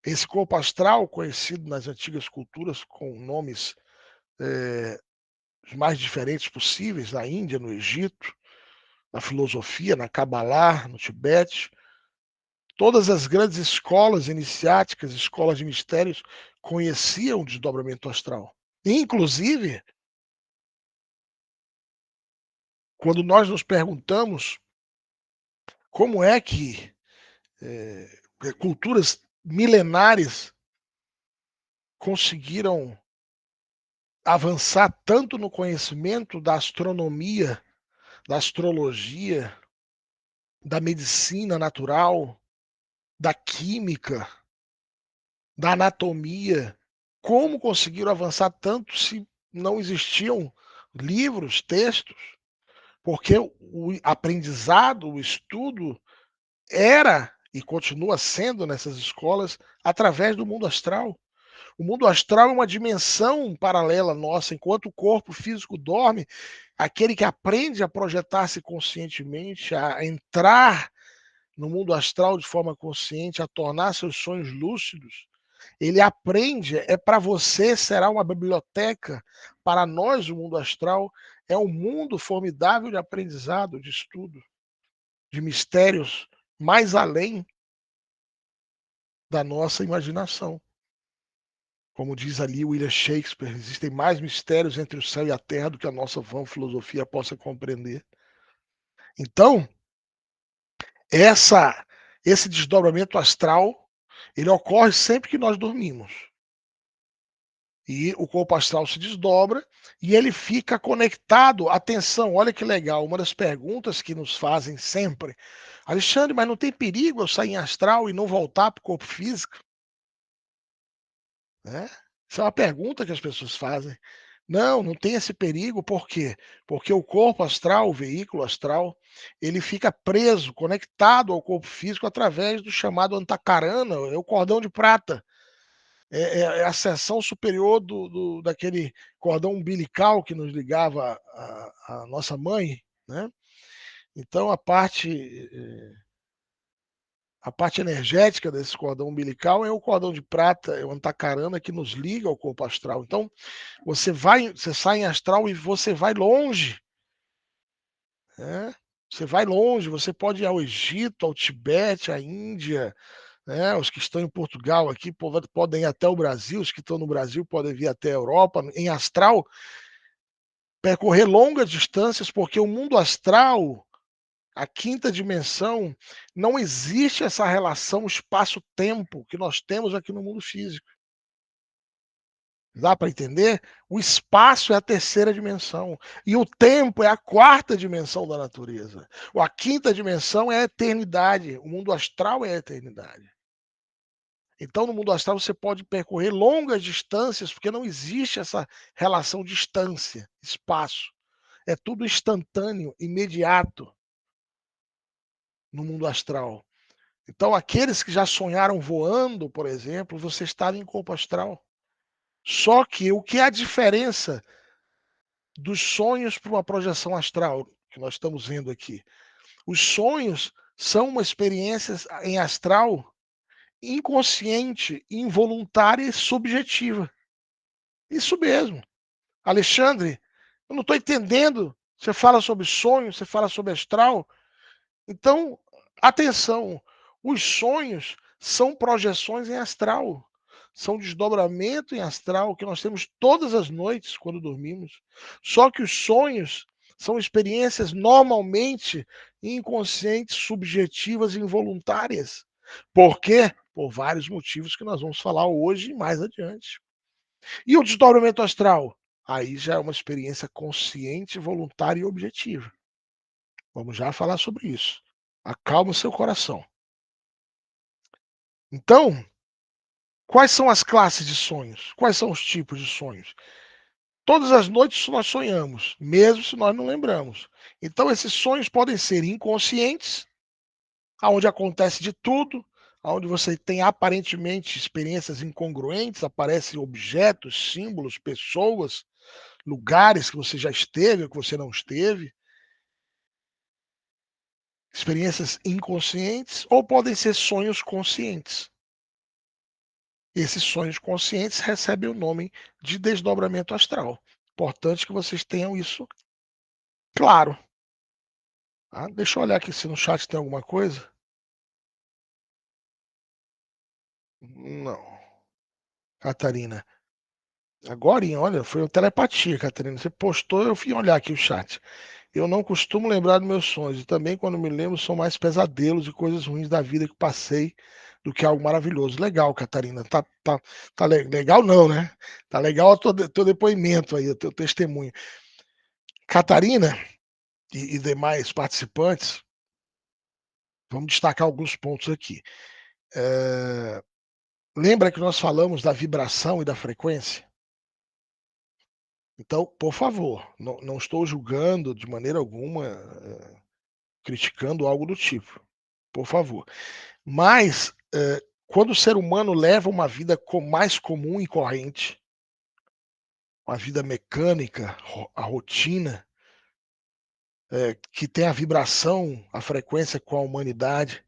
Esse corpo astral, conhecido nas antigas culturas com nomes os mais diferentes possíveis, na Índia, no Egito, na filosofia, na Kabbalah, no Tibete, todas as grandes escolas iniciáticas, escolas de mistérios, conheciam o desdobramento astral. Inclusive, quando nós nos perguntamos como é que culturas milenares conseguiram avançar tanto no conhecimento da astronomia, da astrologia, da medicina natural, da química, da anatomia, como conseguiram avançar tanto se não existiam livros, textos? Porque o aprendizado, o estudo era e continua sendo nessas escolas através do mundo astral. O mundo astral é uma dimensão paralela nossa. Enquanto o corpo físico dorme, aquele que aprende a projetar-se conscientemente, a entrar no mundo astral de forma consciente, a tornar seus sonhos lúcidos, ele aprende, para você será uma biblioteca, para nós o mundo astral é um mundo formidável de aprendizado, de estudo, de mistérios mais além da nossa imaginação. Como diz ali William Shakespeare, existem mais mistérios entre o céu e a terra do que a nossa vã filosofia possa compreender. Então, esse desdobramento astral, ele ocorre sempre que nós dormimos. E o corpo astral se desdobra e ele fica conectado. Atenção, olha que legal, uma das perguntas que nos fazem sempre. Alexandre, mas não tem perigo eu sair em astral e não voltar para o corpo físico? Né? Isso é uma pergunta que as pessoas fazem. Não, não tem esse perigo, por quê? Porque o corpo astral, o veículo astral, ele fica preso, conectado ao corpo físico através do chamado antakarana, é o cordão de prata. É a seção superior daquele cordão umbilical que nos ligava à nossa mãe, né? Então a parte energética desse cordão umbilical é o cordão de prata, é o antakarana que nos liga ao corpo astral. Então você sai em astral e você vai longe, né? Você vai longe, você pode ir ao Egito, ao Tibete, à Índia, né? Os que estão em Portugal aqui podem ir até o Brasil, os que estão no Brasil podem vir até a Europa, em astral, percorrer longas distâncias, porque o mundo astral, a quinta dimensão, não existe essa relação espaço-tempo que nós temos aqui no mundo físico. Dá para entender? O espaço é a terceira dimensão e o tempo é a quarta dimensão da natureza. A quinta dimensão é a eternidade. O mundo astral é a eternidade. Então, no mundo astral, você pode percorrer longas distâncias, porque não existe essa relação distância, espaço. é tudo instantâneo, imediato no mundo astral. Então, aqueles que já sonharam voando, por exemplo, você está em corpo astral. Só que o que é a diferença dos sonhos para uma projeção astral, que nós estamos vendo aqui? Os sonhos são uma experiência em astral inconsciente, involuntária e subjetiva. Isso mesmo. Alexandre, eu não estou entendendo. Você fala sobre sonhos, você fala sobre astral. Então, atenção, os sonhos são projeções em astral, são desdobramento em astral que nós temos todas as noites quando dormimos. Só que os sonhos são experiências normalmente inconscientes, subjetivas e involuntárias. Por quê? Por vários motivos que nós vamos falar hoje e mais adiante. E o desdobramento astral? Aí já é uma experiência consciente, voluntária e objetiva. Vamos já falar sobre isso. Acalma o seu coração. Então, quais são as classes de sonhos? Quais são os tipos de sonhos? Todas as noites nós sonhamos, mesmo se nós não lembramos. Então, esses sonhos podem ser inconscientes, aonde acontece de tudo, aonde você tem aparentemente experiências incongruentes, aparecem objetos, símbolos, pessoas, lugares que você já esteve ou que você não esteve. Experiências inconscientes ou podem ser sonhos conscientes. Esses sonhos conscientes recebem o nome de desdobramento astral. Importante que vocês tenham isso claro. Tá? Deixa eu olhar aqui se no chat tem alguma coisa. Não. Catarina. Agora, olha, foi uma telepatia, Catarina. Você postou, eu fui olhar aqui o chat. Eu não costumo lembrar dos meus sonhos. E também, quando me lembro, são mais pesadelos e coisas ruins da vida que passei do que algo maravilhoso. Legal, Catarina. Tá legal, não, né? Tá legal o teu depoimento aí, o teu testemunho. Catarina e demais participantes, vamos destacar alguns pontos aqui. Lembra que nós falamos da vibração e da frequência? Então, por favor, não estou julgando de maneira alguma, criticando algo do tipo. Por favor. Mas, quando o ser humano leva uma vida mais comum e corrente, uma vida mecânica, a rotina, que tem a vibração, a frequência com a humanidade,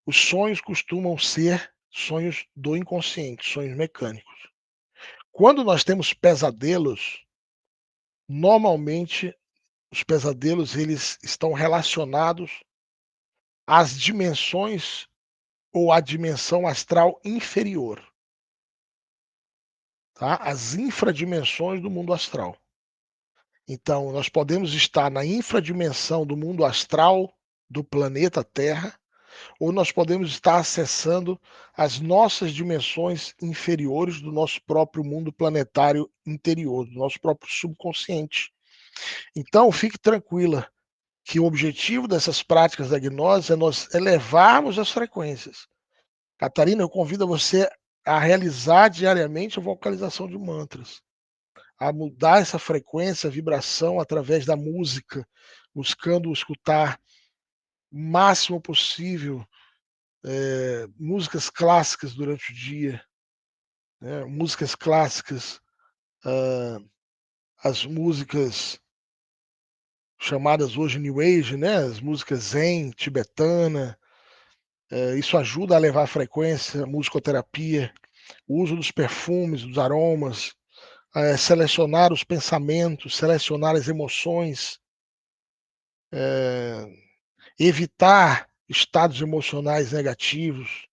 os sonhos costumam ser sonhos do inconsciente, sonhos mecânicos. Quando nós temos pesadelos, normalmente os pesadelos eles estão relacionados às dimensões ou à dimensão astral inferior, tá? As infradimensões do mundo astral. Então, nós podemos estar na infradimensão do mundo astral do planeta Terra, ou nós podemos estar acessando as nossas dimensões inferiores do nosso próprio mundo planetário interior, do nosso próprio subconsciente. Então, fique tranquila que o objetivo dessas práticas da gnose é nós elevarmos as frequências. Catarina, eu convido você a realizar diariamente a vocalização de mantras, a mudar essa frequência, a vibração através da música, buscando escutar o máximo possível músicas clássicas durante o dia, né? Músicas clássicas, as músicas chamadas hoje New Age, né? As músicas Zen, tibetana, isso ajuda a levar a frequência, a musicoterapia, o uso dos perfumes, dos aromas, selecionar os pensamentos, selecionar as emoções, evitar estados emocionais negativos,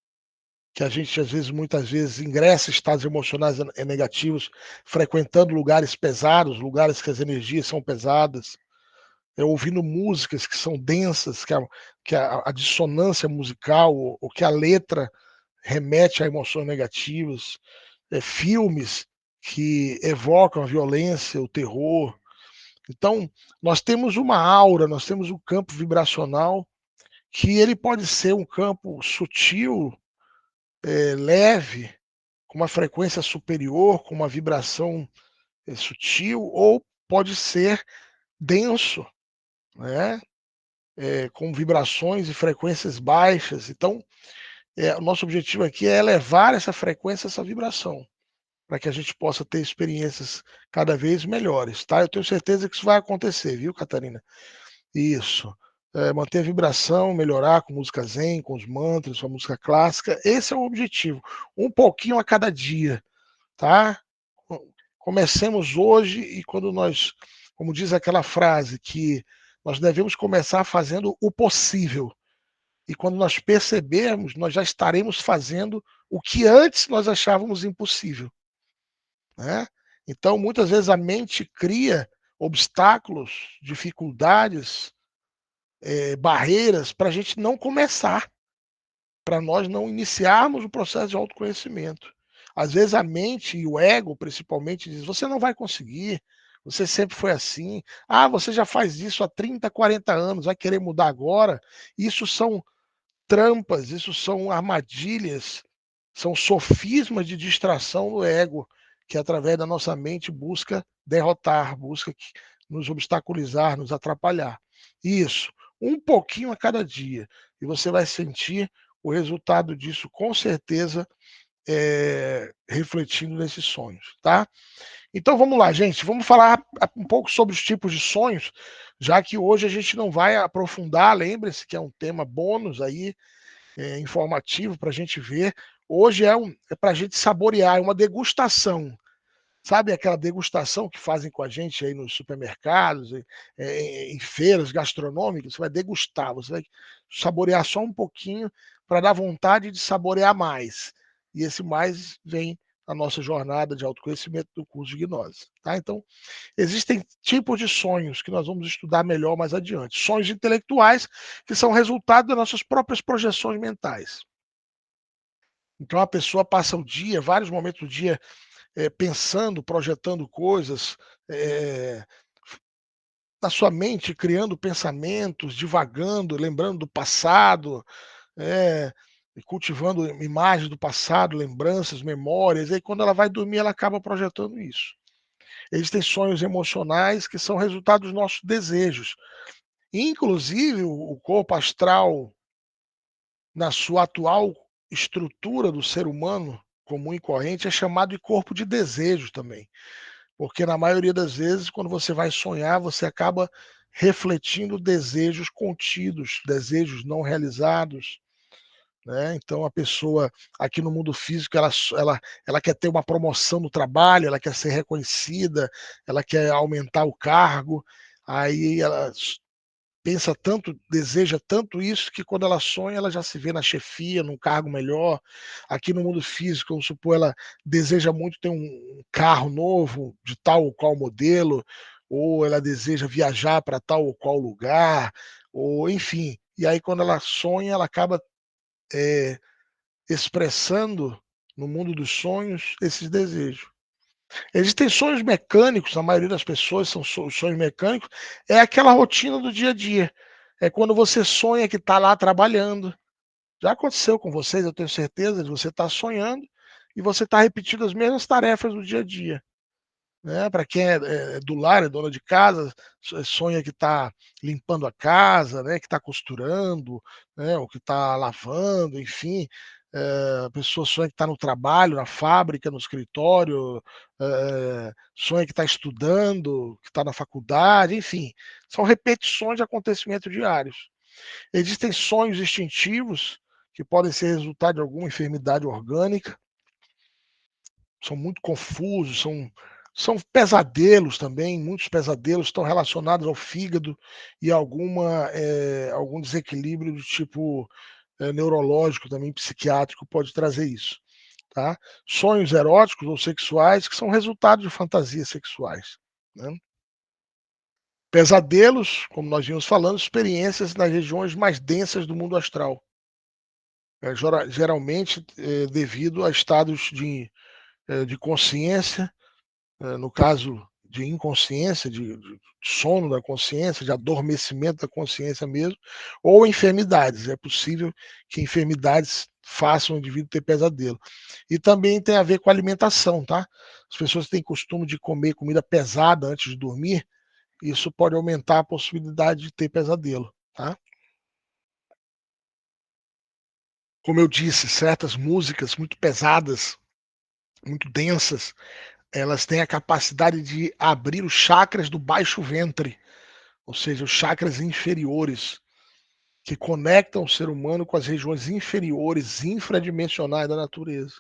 que a gente às vezes, muitas vezes, ingressa em estados emocionais negativos, frequentando lugares pesados, lugares que as energias são pesadas, ouvindo músicas que são densas, que a dissonância musical, ou que a letra remete a emoções negativas, filmes que evocam a violência, o terror. Então, nós temos uma aura, nós temos um campo vibracional que ele pode ser um campo sutil, leve, com uma frequência superior, com uma vibração sutil, ou pode ser denso, né? Com vibrações e frequências baixas. Então, o nosso objetivo aqui é elevar essa frequência, essa vibração, para que a gente possa ter experiências cada vez melhores, tá? Eu tenho certeza que isso vai acontecer, viu, Catarina? Isso. Manter a vibração, melhorar com música zen, com os mantras, com a música clássica, esse é o objetivo. Um pouquinho a cada dia, tá? Comecemos hoje e quando nós, como diz aquela frase, que nós devemos começar fazendo o possível. E quando nós percebermos, nós já estaremos fazendo o que antes nós achávamos impossível, né? Então, muitas vezes a mente cria obstáculos, dificuldades, barreiras para a gente não começar, para nós não iniciarmos o processo de autoconhecimento. Às vezes a mente e o ego, principalmente, diz: você não vai conseguir, você sempre foi assim. Ah, você já faz isso há 30, 40 anos, vai querer mudar agora? Isso são trampas, isso são armadilhas, são sofismas de distração do ego, que através da nossa mente busca derrotar, busca nos obstaculizar, nos atrapalhar. Isso, um pouquinho a cada dia. E você vai sentir o resultado disso, com certeza, refletindo nesses sonhos, tá? Então vamos lá, gente. Vamos falar um pouco sobre os tipos de sonhos, já que hoje a gente não vai aprofundar. Lembre-se que é um tema bônus aí, informativo para a gente ver. Hoje é para a gente saborear, é uma degustação. Sabe aquela degustação que fazem com a gente aí nos supermercados, em feiras gastronômicas? Você vai degustar, você vai saborear só um pouquinho para dar vontade de saborear mais. E esse mais vem na nossa jornada de autoconhecimento do curso de gnose. Tá? Então, existem tipos de sonhos que nós vamos estudar melhor mais adiante. Sonhos intelectuais, que são resultado das nossas próprias projeções mentais. Então, a pessoa passa o dia, vários momentos do dia, pensando, projetando coisas, é, na sua mente, criando pensamentos, divagando, lembrando do passado, é, cultivando imagens do passado, lembranças, memórias. E aí, quando ela vai dormir, ela acaba projetando isso. Existem sonhos emocionais que são resultado dos nossos desejos. Inclusive, o corpo astral, na sua atual estrutura do ser humano comum e corrente, é chamado de corpo de desejo também. Porque na maioria das vezes, quando você vai sonhar, você acaba refletindo desejos contidos, desejos não realizados, né? Então a pessoa aqui no mundo físico ela quer ter uma promoção no trabalho, ela quer ser reconhecida, ela quer aumentar o cargo, aí ela pensa tanto, deseja tanto isso, que quando ela sonha, ela já se vê na chefia, num cargo melhor. Aqui no mundo físico, vamos supor, ela deseja muito ter um carro novo, de tal ou qual modelo, ou ela deseja viajar para tal ou qual lugar, ou enfim. E aí, quando ela sonha, ela acaba expressando no mundo dos sonhos esses desejos. Existem sonhos mecânicos, a maioria das pessoas são sonhos mecânicos, é aquela rotina do dia a dia. É quando você sonha que está lá trabalhando. Já aconteceu com vocês, eu tenho certeza, de você estar sonhando e você está repetindo as mesmas tarefas do dia a dia. Né? Para quem é do lar, é dona de casa, sonha que está limpando a casa, né? Que está costurando, né? Ou que está lavando, enfim. A pessoa sonha que está no trabalho, na fábrica, no escritório, sonha que está estudando, que está na faculdade, enfim. São repetições de acontecimentos diários. Existem sonhos instintivos, que podem ser resultado de alguma enfermidade orgânica, são muito confusos, são pesadelos também, muitos pesadelos estão relacionados ao fígado e algum desequilíbrio do tipo neurológico, também psiquiátrico, pode trazer isso. Tá? Sonhos eróticos ou sexuais que são resultado de fantasias sexuais. Né? Pesadelos, como nós vimos falando, experiências nas regiões mais densas do mundo astral. Geralmente devido a estados de consciência, no caso de inconsciência, de sono da consciência, de adormecimento da consciência mesmo, ou enfermidades. É possível que enfermidades façam o indivíduo ter pesadelo. E também tem a ver com a alimentação, tá? As pessoas têm costume de comer comida pesada antes de dormir, isso pode aumentar a possibilidade de ter pesadelo, tá? Como eu disse, certas músicas muito pesadas, muito densas, elas têm a capacidade de abrir os chakras do baixo ventre, ou seja, os chakras inferiores, que conectam o ser humano com as regiões inferiores, infradimensionais da natureza.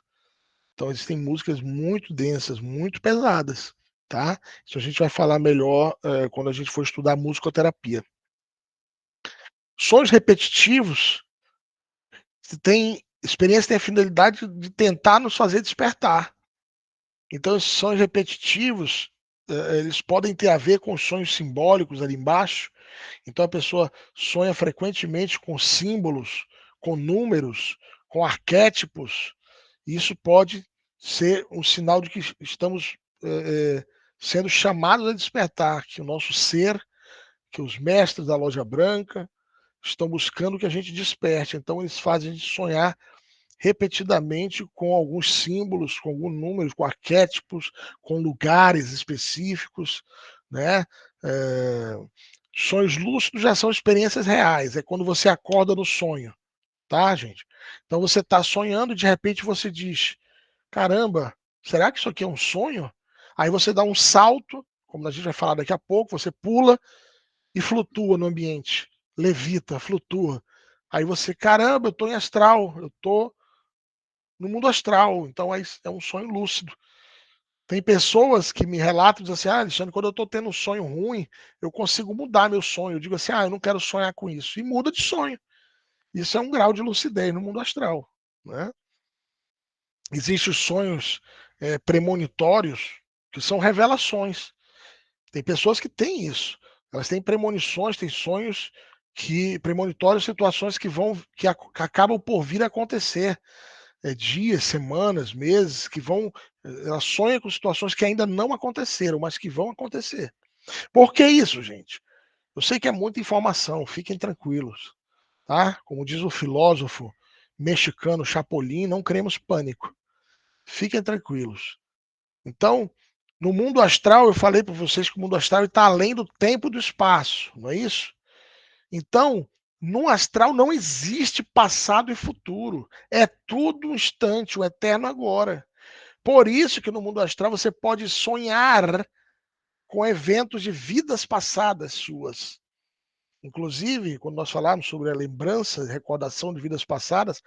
Então existem músicas muito densas, muito pesadas, tá? Isso a gente vai falar melhor quando a gente for estudar musicoterapia. Sonhos repetitivos têm a finalidade de tentar nos fazer despertar. Então esses sonhos repetitivos, eles podem ter a ver com os sonhos simbólicos ali embaixo. Então a pessoa sonha frequentemente com símbolos, com números, com arquétipos. Isso pode ser um sinal de que estamos sendo chamados a despertar, que o nosso ser, que os mestres da loja branca estão buscando que a gente desperte. Então eles fazem a gente sonhar repetidamente com alguns símbolos, com alguns números, com arquétipos, com lugares específicos, né? Sonhos lúcidos já são experiências reais, é quando você acorda no sonho, tá, gente? Então você está sonhando e de repente você diz: caramba, será que isso aqui é um sonho? Aí você dá um salto, como a gente vai falar daqui a pouco, você pula e flutua no ambiente, levita, flutua. Aí você, caramba, eu estou em astral, eu estou no mundo astral, então é um sonho lúcido. Tem pessoas que me relatam e dizem assim: Alexandre, quando eu estou tendo um sonho ruim, eu consigo mudar meu sonho. Eu digo assim: eu não quero sonhar com isso. E muda de sonho. Isso é um grau de lucidez no mundo astral, né? Existem os sonhos premonitórios, que são revelações. Tem pessoas que têm isso. Elas têm premonições, têm sonhos premonitórios, situações que acabam por vir a acontecer. Dias, semanas, meses, ela sonha com situações que ainda não aconteceram, mas que vão acontecer. Por que isso, gente? Eu sei que é muita informação, fiquem tranquilos, tá? Como diz o filósofo mexicano Chapolin, não criemos pânico. Fiquem tranquilos. Então, no mundo astral, eu falei para vocês que o mundo astral está além do tempo e do espaço, não é isso? Então, no astral não existe passado e futuro. É tudo um instante, o eterno agora. Por isso que no mundo astral você pode sonhar com eventos de vidas passadas suas. Inclusive, quando nós falamos sobre a lembrança, recordação de vidas passadas,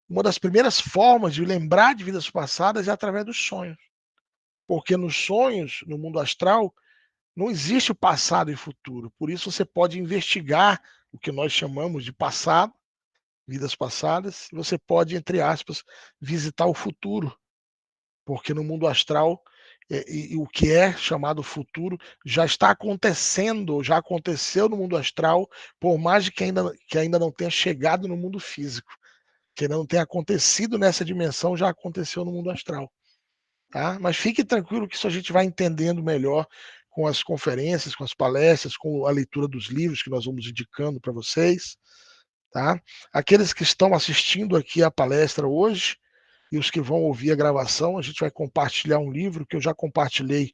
uma das primeiras formas de lembrar de vidas passadas é através dos sonhos. Porque nos sonhos, no mundo astral, não existe o passado e futuro. Por isso você pode investigar o que nós chamamos de passado, vidas passadas, e você pode, entre aspas, visitar o futuro. Porque no mundo astral, o que é chamado futuro já está acontecendo, já aconteceu no mundo astral, por mais que ainda não tenha chegado no mundo físico. Que não tenha acontecido nessa dimensão, já aconteceu no mundo astral. Tá? Mas fique tranquilo que isso a gente vai entendendo melhor com as conferências, com as palestras, com a leitura dos livros que nós vamos indicando para vocês. Tá? Aqueles que estão assistindo aqui a palestra hoje e os que vão ouvir a gravação, a gente vai compartilhar um livro que eu já compartilhei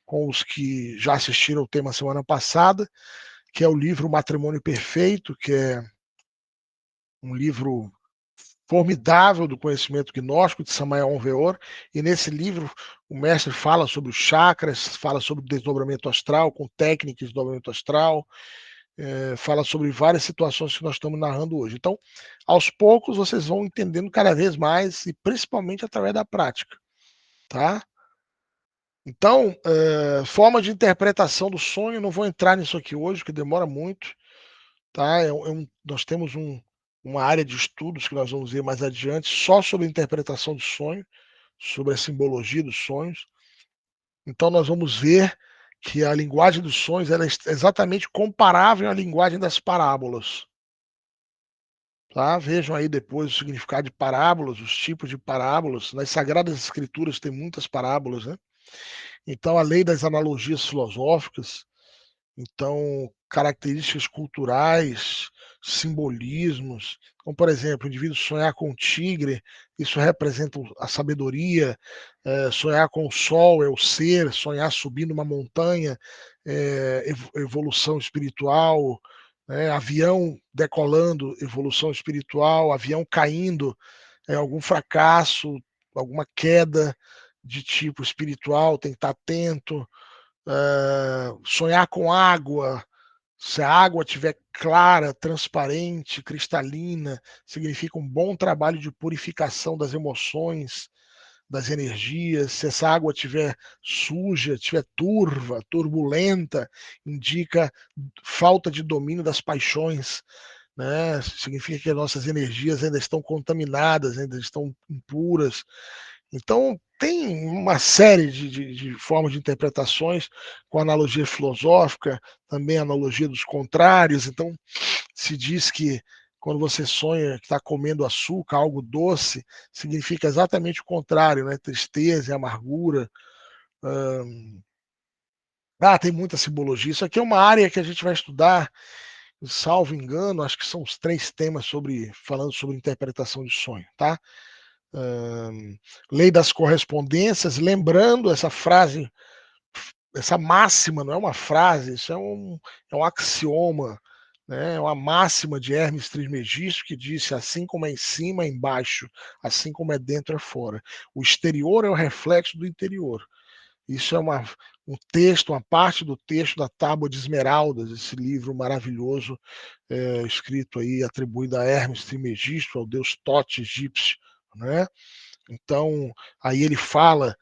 com os que já assistiram o tema semana passada, que é o livro Matrimônio Perfeito, que é um livro formidável do conhecimento gnóstico de Samael Onveor, e nesse livro o mestre fala sobre os chakras, fala sobre o desdobramento astral, com técnicas de desdobramento astral, fala sobre várias situações que nós estamos narrando hoje. Então, aos poucos vocês vão entendendo cada vez mais, e principalmente através da prática, tá? Então, forma de interpretação do sonho, não vou entrar nisso aqui hoje, porque demora muito, tá? Nós temos uma área de estudos que nós vamos ver mais adiante só sobre a interpretação do sonho, sobre a simbologia dos sonhos. Então nós vamos ver que a linguagem dos sonhos ela é exatamente comparável à linguagem das parábolas. Tá? Vejam aí depois o significado de parábolas, os tipos de parábolas. Nas Sagradas Escrituras tem muitas parábolas, né? Então a lei das analogias filosóficas, então características culturais, simbolismos. Então, por exemplo, o indivíduo sonhar com um tigre, isso representa a sabedoria. Sonhar com o sol é o ser, sonhar subindo uma montanha evolução espiritual, né? Avião decolando, evolução espiritual, avião caindo, algum fracasso, alguma queda de tipo espiritual, tem que estar atento. Sonhar com água, se a água estiver clara, transparente, cristalina, significa um bom trabalho de purificação das emoções, das energias. Se essa água estiver suja, estiver turva, turbulenta, indica falta de domínio das paixões, né? Significa que as nossas energias ainda estão contaminadas, ainda estão impuras. Então, tem uma série de formas de interpretações, com analogia filosófica, também analogia dos contrários. Então, se diz que quando você sonha que está comendo açúcar, algo doce, significa exatamente o contrário, né? Tristeza e amargura. Tem muita simbologia. Isso aqui é uma área que a gente vai estudar, salvo engano, acho que são os 3 temas falando sobre interpretação de sonho, tá? Lei das correspondências, lembrando essa frase, essa máxima, não é uma frase, isso é um axioma, né? É uma máxima de Hermes Trismegisto que disse: assim como é em cima, é embaixo, assim como é dentro, é fora. O exterior é o reflexo do interior. Isso é um texto, uma parte do texto da Tábua de Esmeraldas, esse livro maravilhoso, escrito aí, atribuído a Hermes Trismegisto, ao deus Tote egípcio, né? Então, aí ele fala,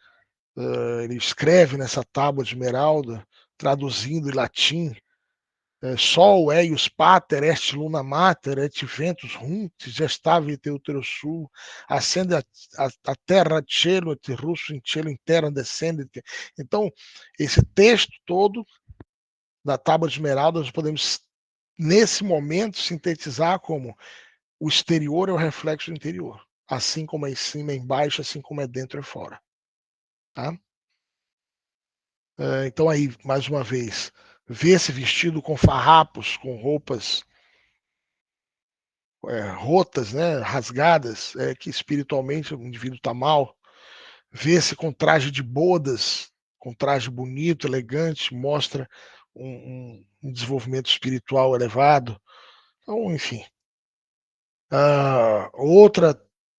ele escreve nessa Tábua de Esmeralda, traduzindo em latim: Sol, eius pater, est luna mater, et ventus runtis, gestavi teuteros sul, ascende a terra cielo, et russo in cielo in terra descendete. Então, esse texto todo da Tábua de Esmeralda, nós podemos, nesse momento, sintetizar como: o exterior é o reflexo do interior. Assim como é em cima, é embaixo, assim como é dentro, é fora. Tá? Então aí, mais uma vez, vê-se vestido com farrapos, com roupas rotas, né, rasgadas, que espiritualmente o indivíduo está mal. Vê-se com traje de bodas, com traje bonito, elegante, mostra um desenvolvimento espiritual elevado. Então, enfim.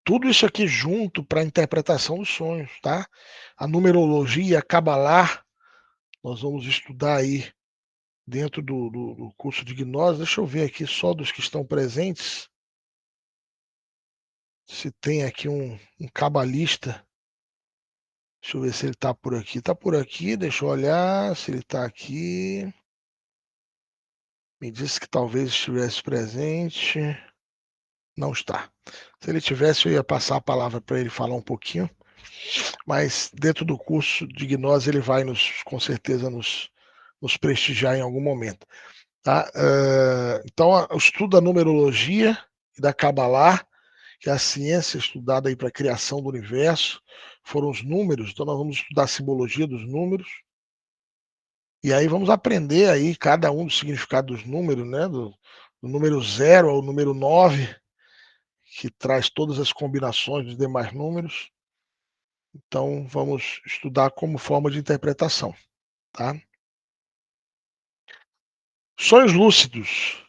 Tudo isso aqui junto para a interpretação dos sonhos, tá? A numerologia, a Cabalá, nós vamos estudar aí dentro do curso de gnose. Deixa eu ver aqui só dos que estão presentes, se tem aqui um cabalista. Deixa eu ver se ele está por aqui. Está por aqui, deixa eu olhar se ele está aqui. Me disse que talvez estivesse presente. Não está. Se ele tivesse, eu ia passar a palavra para ele falar um pouquinho. Mas dentro do curso de gnose ele vai com certeza nos prestigiar em algum momento. Tá? Então, o estudo da numerologia e da Cabalá, que é a ciência estudada para a criação do universo, foram os números. Então, nós vamos estudar a simbologia dos números. E aí vamos aprender aí cada um dos significados dos números, né? Do número 0 ao número 9, que traz todas as combinações dos demais números. Então, vamos estudar como forma de interpretação, tá? Sonhos lúcidos.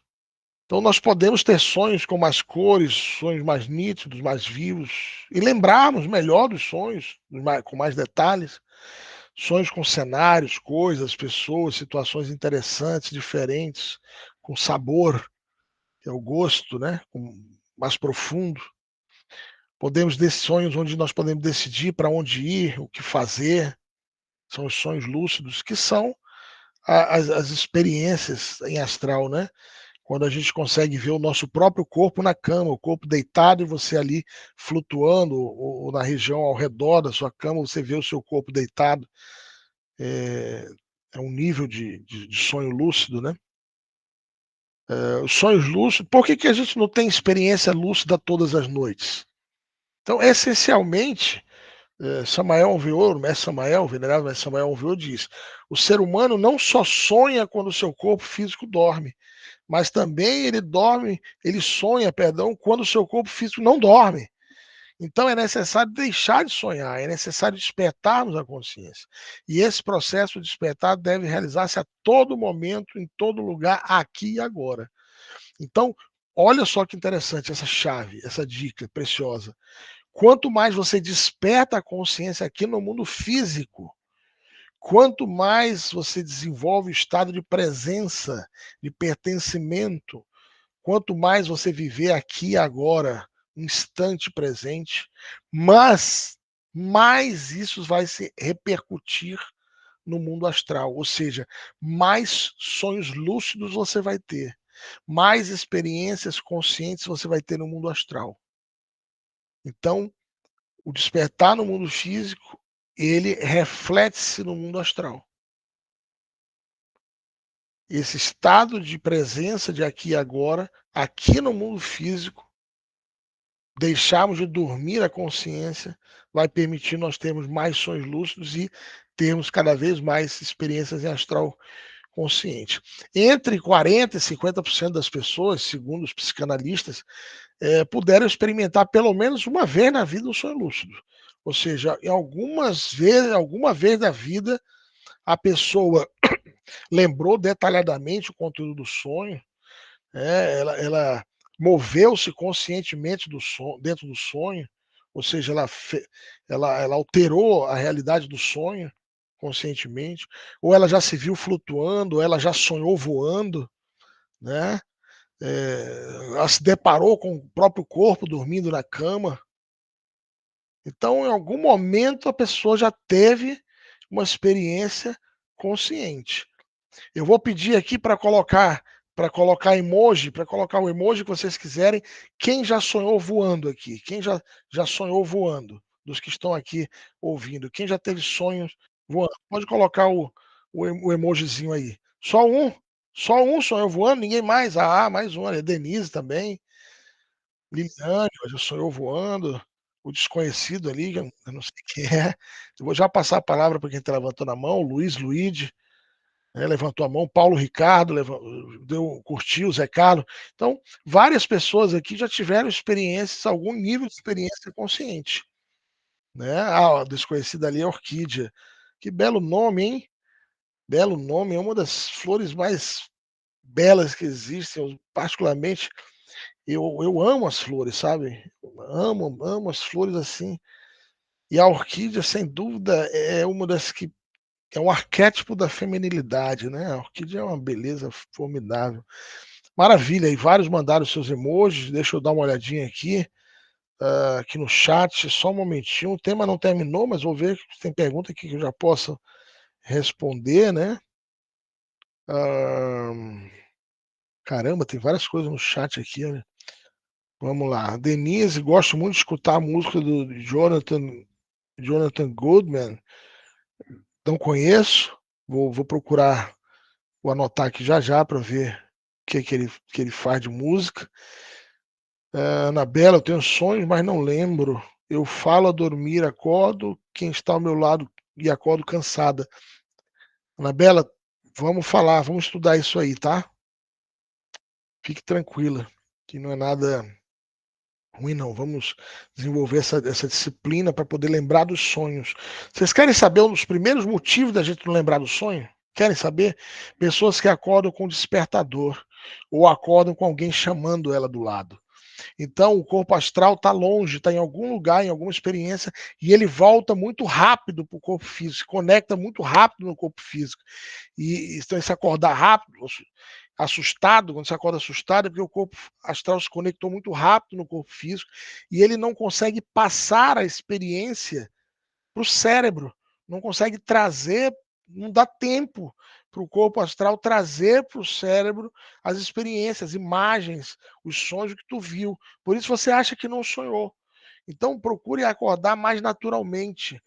Então, nós podemos ter sonhos com mais cores, sonhos mais nítidos, mais vivos, e lembrarmos melhor dos sonhos, com mais detalhes. Sonhos com cenários, coisas, pessoas, situações interessantes, diferentes, com sabor, que é o gosto, né? Mais profundo. Podemos ter sonhos onde nós podemos decidir para onde ir, o que fazer. São os sonhos lúcidos, que são as experiências em astral, né? Quando a gente consegue ver o nosso próprio corpo na cama, o corpo deitado e você ali flutuando, ou na região ao redor da sua cama, você vê o seu corpo deitado. É um nível de sonho lúcido, né? Os sonhos lúcidos, por que a gente não tem experiência lúcida todas as noites? Então, essencialmente, Samael Alveor, o mestre Samael, o venerável mestre Samael Alveor diz: o ser humano não só sonha quando o seu corpo físico dorme, mas também ele sonha, quando o seu corpo físico não dorme. Então é necessário deixar de sonhar, é necessário despertarmos a consciência. E esse processo de despertar deve realizar-se a todo momento, em todo lugar, aqui e agora. Então, olha só que interessante essa chave, essa dica preciosa. Quanto mais você desperta a consciência aqui no mundo físico, quanto mais você desenvolve o estado de presença, de pertencimento, quanto mais você viver aqui e agora, instante presente, mas mais isso vai se repercutir no mundo astral, ou seja, mais sonhos lúcidos você vai ter, mais experiências conscientes você vai ter no mundo astral. Então, o despertar no mundo físico, ele reflete-se no mundo astral. Esse estado de presença de aqui e agora, aqui no mundo físico, deixarmos de dormir a consciência, vai permitir nós termos mais sonhos lúcidos e termos cada vez mais experiências em astral consciente. Entre 40% e 50% das pessoas, segundo os psicanalistas, puderam experimentar pelo menos uma vez na vida um sonho lúcido. Ou seja, em alguma vez da vida, a pessoa lembrou detalhadamente o conteúdo do sonho, ela moveu-se conscientemente dentro do sonho, ou seja, ela alterou a realidade do sonho conscientemente, ou ela já se viu flutuando, ou ela já sonhou voando, né? Ela se deparou com o próprio corpo dormindo na cama. Então, em algum momento, a pessoa já teve uma experiência consciente. Eu vou pedir aqui para colocar emoji, para colocar o emoji que vocês quiserem. Quem já sonhou voando aqui? Quem já sonhou voando? Dos que estão aqui ouvindo. Quem já teve sonhos voando? Pode colocar o emojizinho aí. Só um? Só um sonhou voando? Ninguém mais? Ah, mais um. A Denise também. Liliane já sonhou voando. O desconhecido ali, eu não sei quem é. Eu vou já passar a palavra para quem está levantando a mão. Luiz Luide, levantou a mão, Paulo Ricardo curtiu, Zé Carlos. Então, várias pessoas aqui já tiveram experiências, algum nível de experiência consciente. Né? A desconhecida ali é Orquídea. Que belo nome, hein? Belo nome, é uma das flores mais belas que existem. Particularmente, eu amo as flores, sabe? Amo as flores assim. E a orquídea, sem dúvida, é uma das que é um arquétipo da feminilidade, né? A orquídea é uma beleza formidável. Maravilha, e vários mandaram seus emojis, deixa eu dar uma olhadinha aqui, aqui no chat, só um momentinho. O tema não terminou, mas vou ver se tem pergunta aqui que eu já possa responder, né? Caramba, tem várias coisas no chat aqui, né? Vamos lá. Denise, gosto muito de escutar a música do Jonathan Goldman. Não conheço, vou procurar. Vou anotar aqui já já para ver o que ele faz de música. Anabela, eu tenho sonhos, mas não lembro. Eu falo a dormir, acordo, quem está ao meu lado e acordo cansada. Anabela, vamos falar, vamos estudar isso aí, tá? Fique tranquila, que não é nada ruim, não. Vamos desenvolver essa disciplina para poder lembrar dos sonhos. Vocês querem saber um dos primeiros motivos da gente não lembrar do sonho? Querem saber? Pessoas que acordam com despertador ou acordam com alguém chamando ela do lado. Então, o corpo astral está longe, está em algum lugar, em alguma experiência, e ele volta muito rápido para o corpo físico, se conecta muito rápido no corpo físico. E então, se acordar rápido, assustado, quando você acorda assustado, é porque o corpo astral se conectou muito rápido no corpo físico e ele não consegue passar a experiência para o cérebro, não consegue trazer, não dá tempo para o corpo astral trazer para o cérebro as experiências, as imagens, os sonhos que tu viu. Por isso você acha que não sonhou. Então procure acordar mais naturalmente,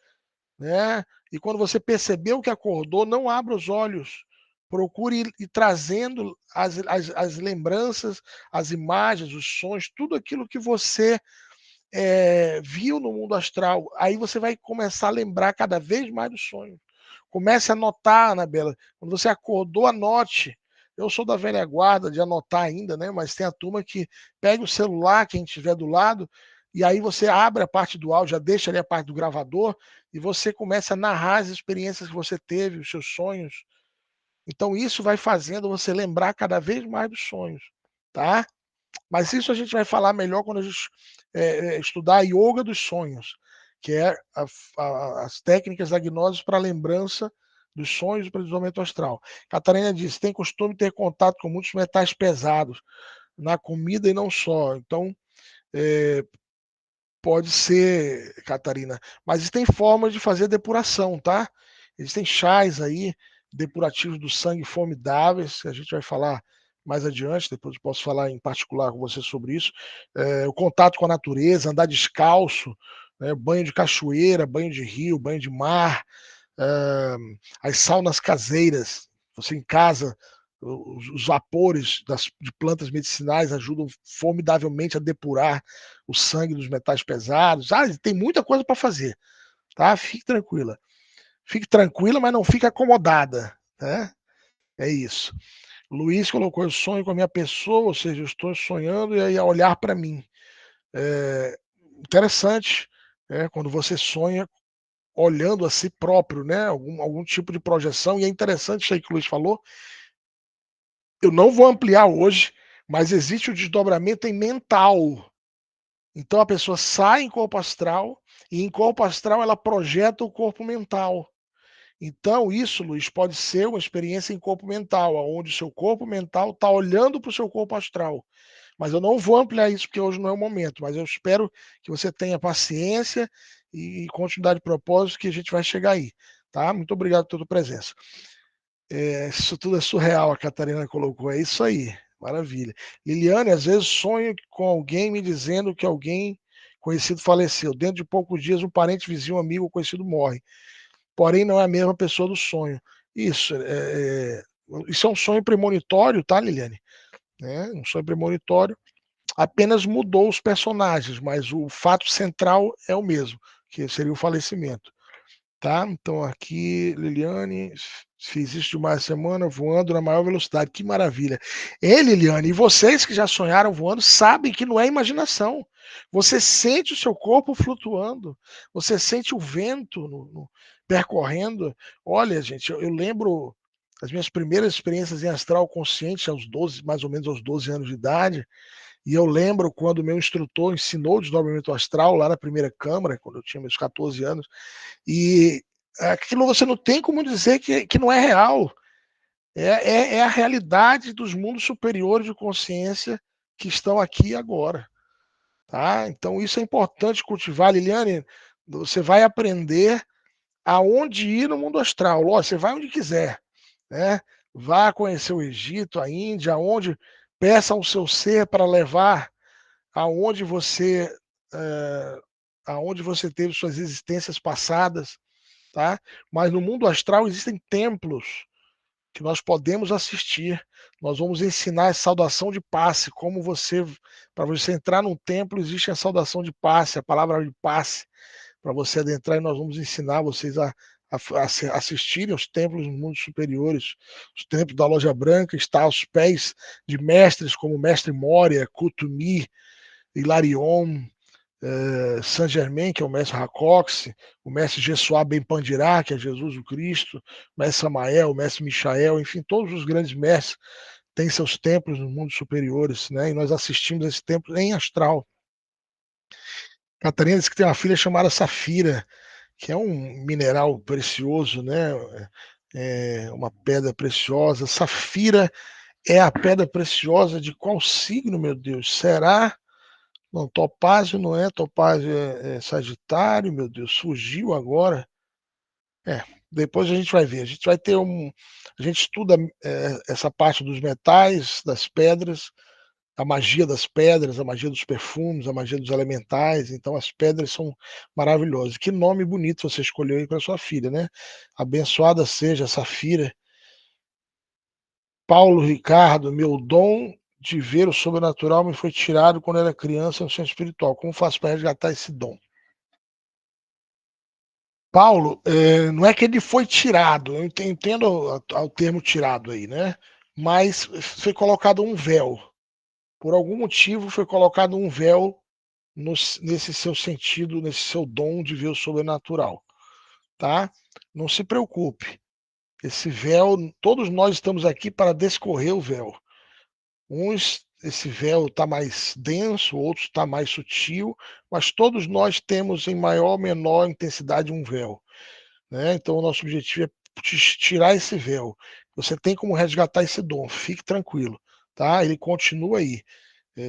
né? E quando você percebeu que acordou, não abra os olhos. Procure ir trazendo as lembranças, as imagens, os sonhos, tudo aquilo que você viu no mundo astral. Aí você vai começar a lembrar cada vez mais do sonho. Comece a anotar, Anabela. Quando você acordou, anote. Eu sou da velha guarda de anotar ainda, né? Mas tem a turma que pega o celular, quem estiver do lado, e aí você abre a parte do áudio, já deixa ali a parte do gravador, e você começa a narrar as experiências que você teve, os seus sonhos. Então isso vai fazendo você lembrar cada vez mais dos sonhos, tá? Mas isso a gente vai falar melhor quando a gente estudar a yoga dos sonhos, que é as técnicas da gnose para lembrança dos sonhos e para o desenvolvimento astral. Catarina disse: tem costume de ter contato com muitos metais pesados na comida e não só. Então, pode ser, Catarina, mas tem formas de fazer depuração, tá? Existem chás aí, depurativos do sangue formidáveis, que a gente vai falar mais adiante, depois eu posso falar em particular com você sobre isso. O contato com a natureza, andar descalço, né? Banho de cachoeira, banho de rio, banho de mar, as saunas caseiras, você em casa, os vapores de plantas medicinais ajudam formidavelmente a depurar o sangue dos metais pesados. Tem muita coisa para fazer, tá? Fique tranquila. Fique tranquila, mas não fique acomodada, né? É isso. Luiz colocou: eu sonho com a minha pessoa, ou seja, eu estou sonhando e aí a olhar para mim. Interessante, quando você sonha olhando a si próprio, né? Algum tipo de projeção, e é interessante isso aí que o Luiz falou. Eu não vou ampliar hoje, mas existe o desdobramento em mental. Então a pessoa sai em corpo astral e em corpo astral ela projeta o corpo mental. Então isso, Luiz, pode ser uma experiência em corpo mental, onde o seu corpo mental está olhando para o seu corpo astral. Mas eu não vou ampliar isso porque hoje não é o momento, mas eu espero que você tenha paciência e continuidade de propósito que a gente vai chegar aí. Tá? Muito obrigado pela tua presença. Isso tudo é surreal, a Catarina colocou. É isso aí. Maravilha. Liliane, às vezes sonho com alguém me dizendo que alguém conhecido faleceu. Dentro de poucos dias, um parente, vizinho, amigo conhecido morre. Porém, não é a mesma pessoa do sonho. Isso é um sonho premonitório, tá, Liliane? Um sonho premonitório. Apenas mudou os personagens, mas o fato central é o mesmo, que seria o falecimento. Tá? Então aqui, Liliane, fiz isso de uma semana voando na maior velocidade. Que maravilha. Liliane, e vocês que já sonharam voando sabem que não é imaginação. Você sente o seu corpo flutuando, você sente o vento percorrendo. Olha, gente, eu lembro as minhas primeiras experiências em astral consciente aos 12, mais ou menos aos 12 anos de idade, e eu lembro quando o meu instrutor ensinou o desdobramento astral lá na primeira câmara, quando eu tinha meus 14 anos, e aquilo você não tem como dizer que não é real. É a realidade dos mundos superiores de consciência que estão aqui e agora. Tá? Então isso é importante cultivar. Liliane, você vai aprender aonde ir no mundo astral. Lógico, você vai onde quiser. Né? Vá conhecer o Egito, a Índia, aonde peça ao seu ser para levar aonde você, aonde você teve suas existências passadas. Tá? Mas no mundo astral existem templos que nós podemos assistir. Nós vamos ensinar a saudação de passe, como você, para você entrar num templo, existe a saudação de passe, a palavra de passe, para você adentrar, e nós vamos ensinar vocês a assistirem aos templos dos mundos superiores. Os templos da Loja Branca está aos pés de mestres como o Mestre Moria, Kutumi, Hilarion, Saint Germain, que é o mestre Racox, o mestre Jessuá Ben Pandirá, que é Jesus o Cristo, o mestre Samael, o mestre Michael, enfim, todos os grandes mestres têm seus templos nos mundos superiores, né? E nós assistimos a esse templo em astral. Catarina diz que tem uma filha chamada Safira, que é um mineral precioso, né? Uma pedra preciosa. Safira é a pedra preciosa de qual signo, meu Deus? Será? Não, Topázio não é, Topázio é Sagitário, meu Deus, surgiu agora. Depois a gente vai ver. A gente vai ter A gente estuda essa parte dos metais, das pedras, a magia das pedras, a magia dos perfumes, a magia dos elementais. Então as pedras são maravilhosas. Que nome bonito você escolheu aí para sua filha, né? Abençoada seja Safira. Paulo Ricardo, meu dom de ver o sobrenatural me foi tirado quando era criança no centro espiritual. Como faço para resgatar esse dom? Paulo, não é que ele foi tirado, eu entendo o termo tirado aí, né? Mas foi colocado um véu. Por algum motivo foi colocado um véu nesse seu sentido, nesse seu dom de ver o sobrenatural, tá? Não se preocupe. Esse véu, todos nós estamos aqui para descorrer o véu. Esse véu está mais denso, outros está mais sutil, mas todos nós temos em maior ou menor intensidade um véu, né? Então o nosso objetivo é tirar esse véu. Você tem como resgatar esse dom, fique tranquilo, tá? Ele continua aí.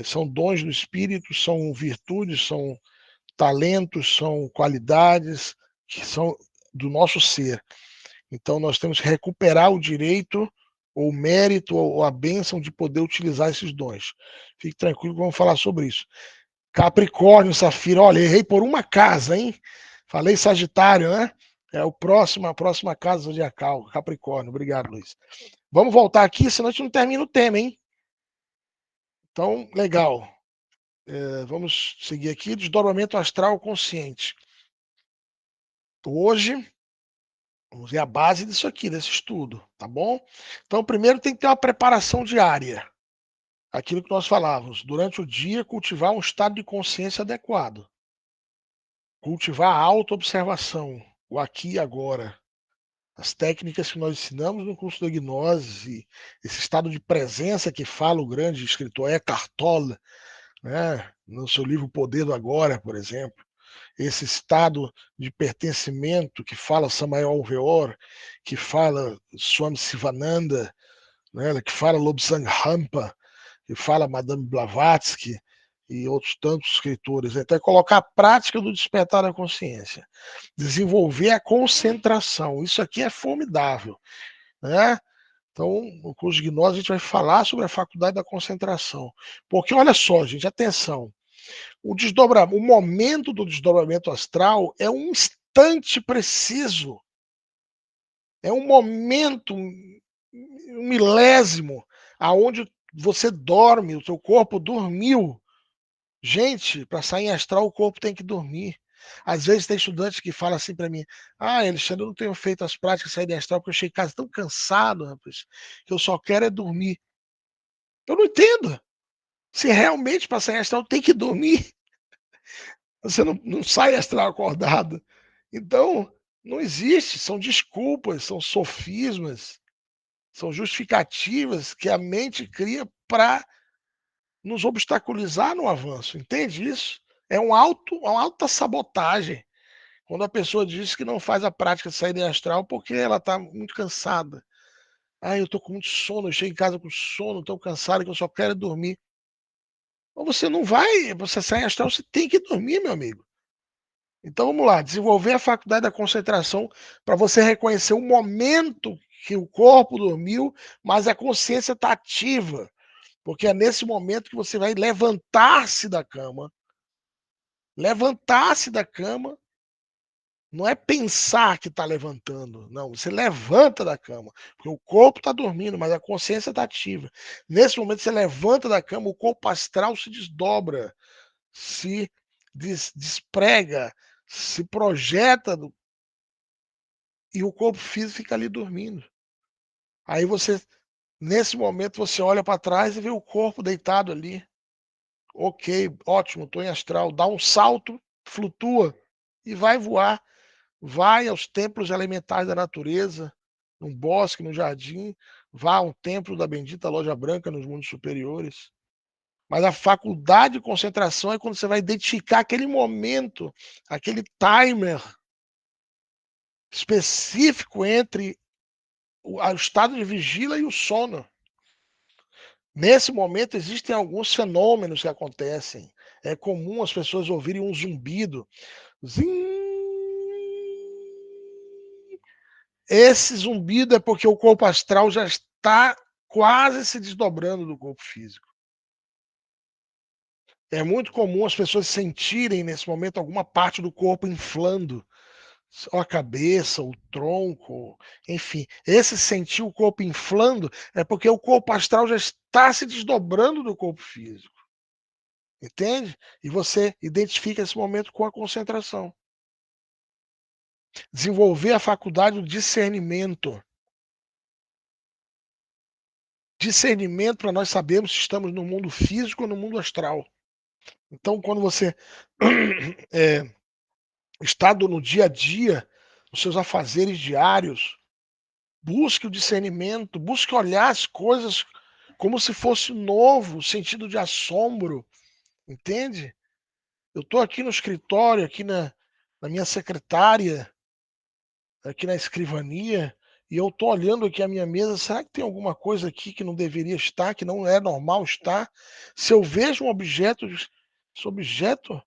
São dons do Espírito, são virtudes, são talentos, são qualidades que são do nosso ser. Então nós temos que recuperar o direito, ou o mérito, ou a bênção de poder utilizar esses dons. Fique tranquilo que vamos falar sobre isso. Capricórnio, Safira, olha, errei por uma casa, hein? Falei Sagitário, né? É a próxima casa zodiacal, Capricórnio. Obrigado, Luiz. Vamos voltar aqui, senão a gente não termina o tema, hein? Então, legal. Vamos seguir aqui, desdobramento astral consciente. Hoje, vamos ver a base disso aqui, desse estudo, tá bom? Então, primeiro tem que ter uma preparação diária. Aquilo que nós falávamos, durante o dia, cultivar um estado de consciência adequado. Cultivar a autoobservação, o aqui e agora. As técnicas que nós ensinamos no curso da gnose, esse estado de presença que fala o grande escritor Eckhart Tolle, né, no seu livro O Poder do Agora, por exemplo. Esse estado de pertencimento que fala Samael Alveor, que fala Swami Sivananda, né, que fala Lobsang Rampa, que fala Madame Blavatsky e outros tantos escritores. Então, é colocar a prática do despertar da consciência, desenvolver a concentração. Isso aqui é formidável, né? Então, no curso de gnose, a gente vai falar sobre a faculdade da concentração. Porque, olha só, gente, atenção. O momento do desdobramento astral é um instante preciso. É um momento, um milésimo, aonde você dorme, o seu corpo dormiu. Gente, para sair em astral, o corpo tem que dormir. Às vezes tem estudantes que falam assim para mim: Ah, Alexandre, eu não tenho feito as práticas de sair em astral porque eu cheguei em casa tão cansado, rapaz, que eu só quero é dormir. Eu não entendo. Se realmente para sair em astral tem que dormir, você não sai astral acordado. Então, não existe. São desculpas, são sofismas, são justificativas que a mente cria para nos obstaculizar no avanço. Entende isso? É uma alta sabotagem. Quando a pessoa diz que não faz a prática de saída astral porque ela está muito cansada. Ah, eu estou com muito sono, eu chego em casa com sono, tão cansado que eu só quero dormir. Mas você não vai, você sai em astral, você tem que dormir, meu amigo. Então vamos lá, desenvolver a faculdade da concentração para você reconhecer o momento que o corpo dormiu, mas a consciência está ativa. Porque é nesse momento que você vai levantar-se da cama. Levantar-se da cama não é pensar que está levantando, não. Você levanta da cama, porque o corpo está dormindo, mas a consciência está ativa. Nesse momento, você levanta da cama, o corpo astral se desdobra, se desprega, se projeta e o corpo físico fica ali dormindo. Aí você, nesse momento, você olha para trás e vê o corpo deitado ali. Ok, ótimo, estou em astral. Dá um salto, flutua e vai voar. Vai aos templos elementares da natureza, num bosque, no jardim. Vá a um templo da bendita loja branca nos mundos superiores. Mas a faculdade de concentração é quando você vai identificar aquele momento, aquele timer específico entre o estado de vigília e o sono. Nesse momento existem alguns fenômenos que acontecem. É comum as pessoas ouvirem um zumbido. Zim! Esse zumbido é porque o corpo astral já está quase se desdobrando do corpo físico. É muito comum as pessoas sentirem nesse momento alguma parte do corpo inflando, ou a cabeça, o tronco, enfim. Esse sentir o corpo inflando é porque o corpo astral já está se desdobrando do corpo físico. Entende? E você identifica esse momento com a concentração. Desenvolver a faculdade do discernimento. Discernimento para nós sabermos se estamos no mundo físico ou no mundo astral. Então, quando você está no dia a dia, nos seus afazeres diários, busque o discernimento, busque olhar as coisas como se fosse novo, sentido de assombro, entende? Eu estou aqui no escritório, aqui na minha secretária, aqui na escrivania, e eu estou olhando aqui a minha mesa, será que tem alguma coisa aqui que não deveria estar, que não é normal estar? Se eu vejo um objeto, esse objeto,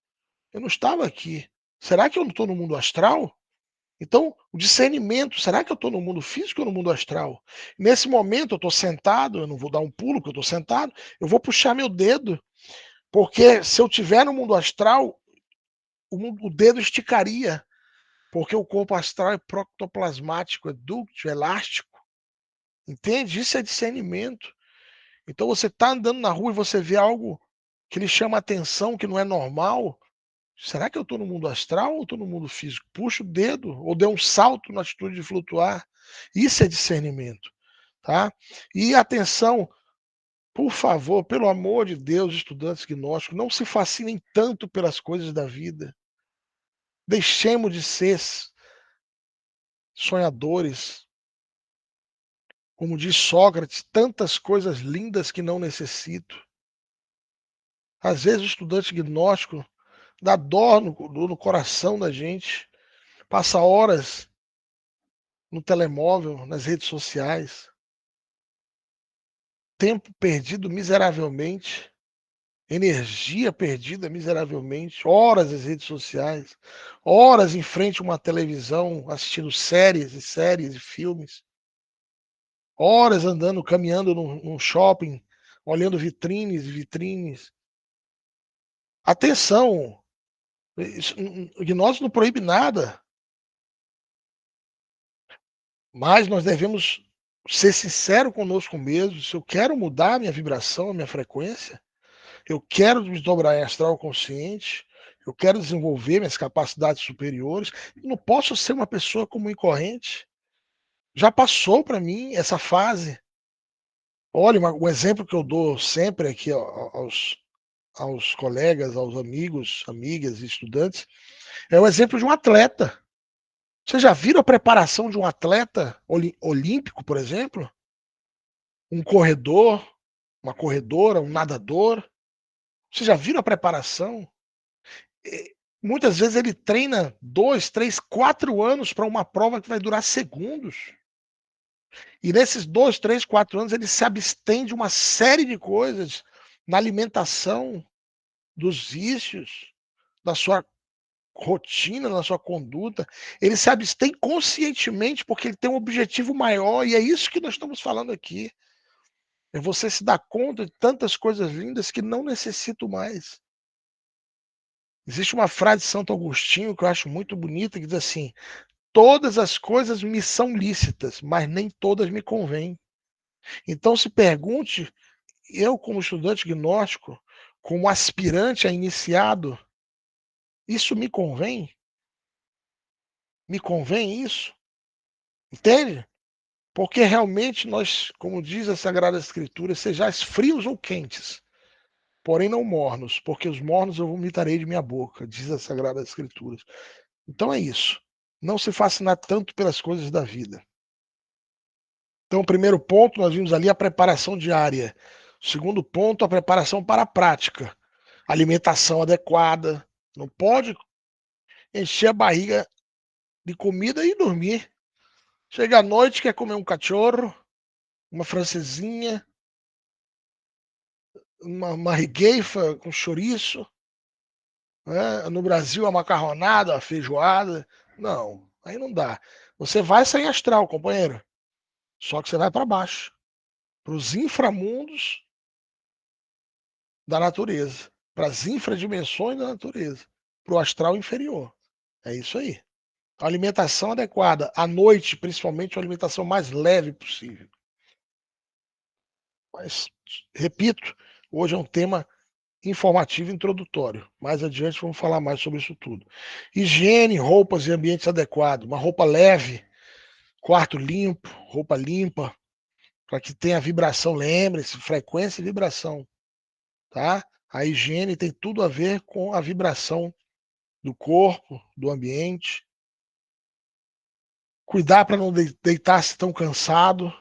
eu não estava aqui. Será que eu não estou no mundo astral? Então, o discernimento, será que eu estou no mundo físico ou no mundo astral? Nesse momento, eu estou sentado, eu não vou dar um pulo, porque eu estou sentado, eu vou puxar meu dedo, porque se eu estiver no mundo astral, o dedo esticaria, porque o corpo astral é protoplasmático, é dúctil, é elástico, entende? Isso é discernimento. Então, você está andando na rua e você vê algo que lhe chama a atenção, que não é normal, será que eu estou no mundo astral ou estou no mundo físico? Puxa o dedo ou dê um salto na atitude de flutuar. Isso é discernimento, tá? E atenção, por favor, pelo amor de Deus, estudantes gnósticos, não se fascinem tanto pelas coisas da vida. Deixemos de ser sonhadores. Como diz Sócrates, tantas coisas lindas que não necessito. Às vezes o estudante gnóstico dá dó no coração da gente, passa horas no telemóvel, nas redes sociais, tempo perdido miseravelmente, energia perdida miseravelmente, horas nas redes sociais, horas em frente a uma televisão assistindo séries e séries e filmes, horas andando, caminhando num shopping, olhando vitrines e vitrines. Atenção, o gnose não proíbe nada, mas nós devemos ser sinceros conosco mesmo. Se eu quero mudar a minha vibração, a minha frequência, eu quero desdobrar em astral consciente, eu quero desenvolver minhas capacidades superiores, eu não posso ser uma pessoa comum e corrente. Já passou para mim essa fase. Olha, um exemplo que eu dou sempre aqui aos colegas, aos amigos, amigas e estudantes, é o exemplo de um atleta. Você já viram a preparação de um atleta olímpico, por exemplo? Um corredor, uma corredora, um nadador? Você já viram a preparação? Muitas vezes ele treina 2, 3, 4 anos para uma prova que vai durar segundos. E nesses 2, 3, 4 anos ele se abstém de uma série de coisas na alimentação, dos vícios, da sua rotina, na sua conduta. Ele se abstém conscientemente porque ele tem um objetivo maior e é isso que nós estamos falando aqui. É você se dar conta de tantas coisas lindas que não necessito mais. Existe uma frase de Santo Agostinho que eu acho muito bonita, que diz assim: todas as coisas me são lícitas, mas nem todas me convêm. Então se pergunte, eu como estudante gnóstico, como aspirante a iniciado, isso me convém? Me convém isso? Entende? Porque realmente nós, como diz a Sagrada Escritura, sejais frios ou quentes, porém não mornos, porque os mornos eu vomitarei de minha boca, diz a Sagrada Escritura. Então é isso. Não se fascinar tanto pelas coisas da vida. Então, o primeiro ponto, nós vimos ali a preparação diária. O segundo ponto, a preparação para a prática. Alimentação adequada. Não pode encher a barriga de comida e dormir. Chega à noite, quer comer um cachorro, uma francesinha, uma regueifa com chouriço. Né? No Brasil, a macarronada, a feijoada. Não, aí não dá. Você vai sair astral, companheiro. Só que você vai para baixo, para os inframundos da natureza, para as infradimensões da natureza, para o astral inferior. É isso aí. A alimentação adequada, à noite, principalmente, a alimentação mais leve possível. Mas, repito, hoje é um tema informativo introdutório. Mais adiante vamos falar mais sobre isso tudo. Higiene, roupas e ambientes adequados. Uma roupa leve, quarto limpo, roupa limpa, para que tenha vibração. Lembre-se, frequência e vibração, tá? A higiene tem tudo a ver com a vibração do corpo, do ambiente. Cuidar para não deitar-se tão cansado,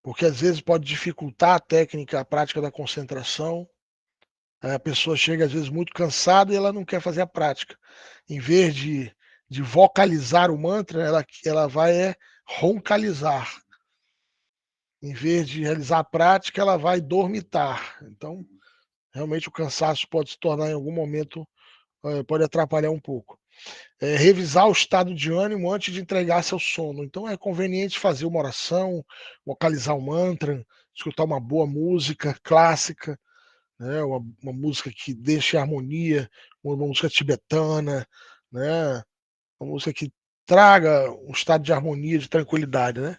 porque às vezes pode dificultar a técnica, a prática da concentração. A pessoa chega às vezes muito cansada e ela não quer fazer a prática. Em vez de vocalizar o mantra, ela vai roncalizar. Em vez de realizar a prática, ela vai dormitar. Então, realmente o cansaço pode se tornar em algum momento, pode atrapalhar um pouco. Revisar o estado de ânimo antes de entregar seu sono. Então é conveniente fazer uma oração, vocalizar um mantra, escutar uma boa música clássica, né? Uma música que deixe harmonia, uma música tibetana, né? Uma música que traga um estado de harmonia, de tranquilidade, né?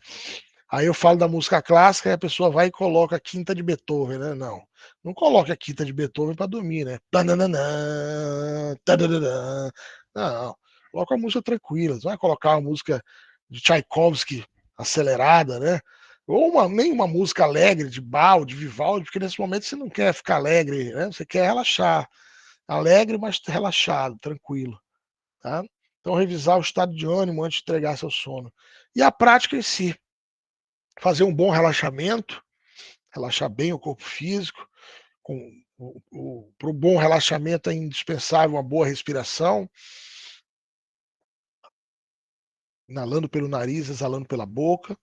Aí eu falo da música clássica e a pessoa vai e coloca a quinta de Beethoven, né? Não, não coloque a quinta de Beethoven para dormir, né? Tananana, tadadadã. Não, coloca uma música tranquila, não vai colocar uma música de Tchaikovsky acelerada, né? Ou nem uma música alegre de Bach, de Vivaldi, porque nesse momento você não quer ficar alegre, né? Você quer relaxar. Alegre, mas relaxado, tranquilo, tá? Então revisar o estado de ânimo antes de entregar seu sono. E a prática em si, fazer um bom relaxamento, relaxar bem o corpo físico. Para o bom relaxamento é indispensável uma boa respiração, inalando pelo nariz, exalando pela boca.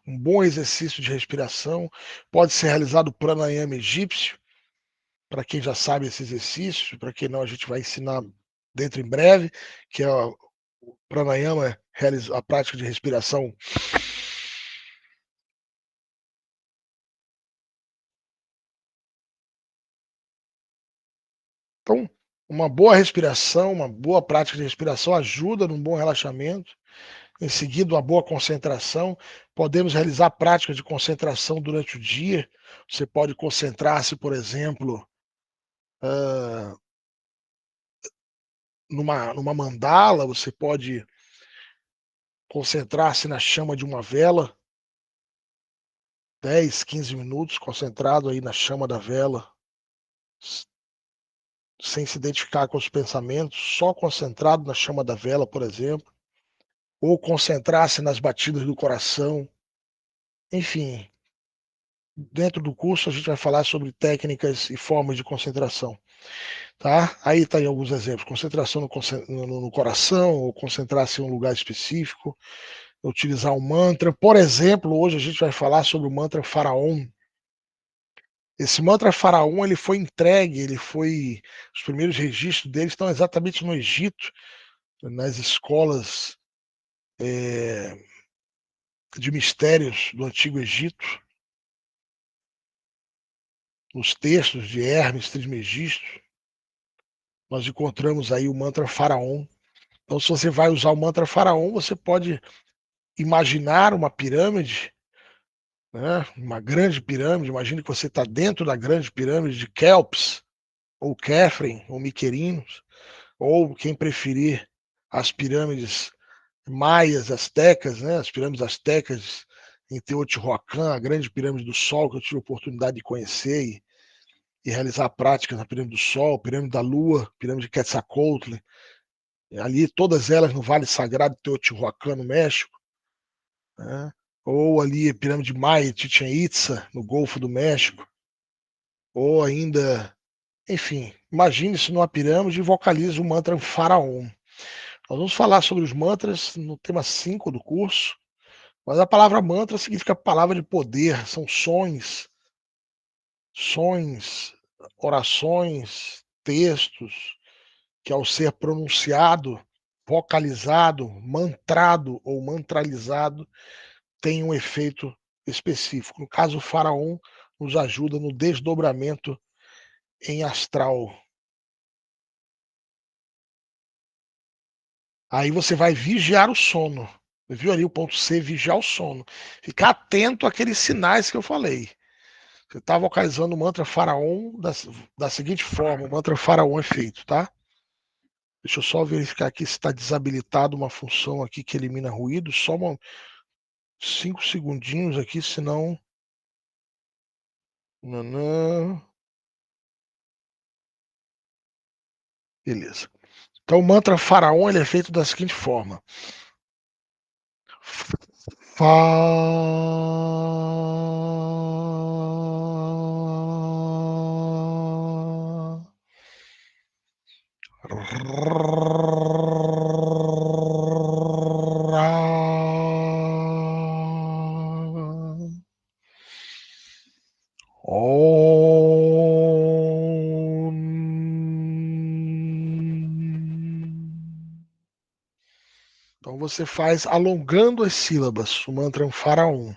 Um bom exercício de respiração. Pode ser realizado o pranayama egípcio, para quem já sabe esse exercício, para quem não, a gente vai ensinar dentro em breve, que é o pranayama, a prática de respiração. Então, uma boa respiração, uma boa prática de respiração ajuda num bom relaxamento. Em seguida, uma boa concentração. Podemos realizar práticas de concentração durante o dia. Você pode concentrar-se, por exemplo, numa mandala, você pode concentrar-se na chama de uma vela, 10, 15 minutos concentrado aí na chama da vela, sem se identificar com os pensamentos, só concentrado na chama da vela, por exemplo, ou concentrar-se nas batidas do coração. Enfim, dentro do curso a gente vai falar sobre técnicas e formas de concentração, tá? Aí tá aí alguns exemplos: concentração no coração, ou concentrar-se em um lugar específico, utilizar um mantra. Por exemplo, hoje a gente vai falar sobre o mantra Faraon. Esse mantra Faraon, ele foi entregue, os primeiros registros dele estão exatamente no Egito, nas escolas de mistérios do Antigo Egito, nos textos de Hermes Trismegisto. Nós encontramos aí o mantra Faraon. Então, se você vai usar o mantra Faraon, você pode imaginar uma pirâmide, né? Uma grande pirâmide. Imagine que você está dentro da grande pirâmide de Kelps, ou Kefren, ou Miquerinos, ou quem preferir, as pirâmides maias, astecas, né? As pirâmides astecas em Teotihuacan, a grande pirâmide do Sol, que eu tive a oportunidade de conhecer e realizar práticas na pirâmide do Sol, pirâmide da Lua, pirâmide de Quetzalcoatl, ali todas elas no Vale Sagrado de Teotihuacan, no México, né? Ou ali a pirâmide Maia, Chichen Itza, no Golfo do México, ou ainda, enfim, imagine-se numa pirâmide e vocalize o mantra Faraon. Nós vamos falar sobre os mantras no tema 5 do curso, mas a palavra mantra significa palavra de poder, são sons, orações, textos, que ao ser pronunciado, vocalizado, mantrado ou mantralizado, tem um efeito específico. No caso, o faraó nos ajuda no desdobramento em astral. Aí você vai vigiar o sono. Viu ali o ponto C, vigiar o sono. Ficar atento àqueles sinais que eu falei. Você está vocalizando o mantra faraó da seguinte forma: o mantra faraó é feito, tá? Deixa eu só verificar aqui se está desabilitado uma função aqui que elimina ruído. Só 5 segundinhos aqui, senão. Nanã. Beleza. Então o mantra faraó ele é feito da seguinte forma. Fá. Então você faz alongando as sílabas, o mantra é um faraó.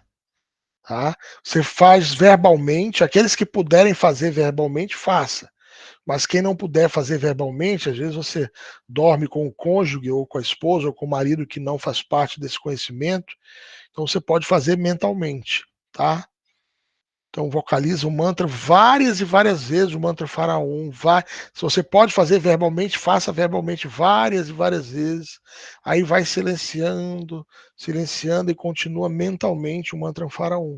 Tá? Você faz verbalmente, aqueles que puderem fazer verbalmente, faça. Mas quem não puder fazer verbalmente, às vezes você dorme com o cônjuge, ou com a esposa, ou com o marido que não faz parte desse conhecimento, então você pode fazer mentalmente, tá? Então vocaliza o mantra várias e várias vezes, o mantra faraó. Se você pode fazer verbalmente, faça verbalmente várias e várias vezes. Aí vai silenciando, silenciando e continua mentalmente o mantra faraó.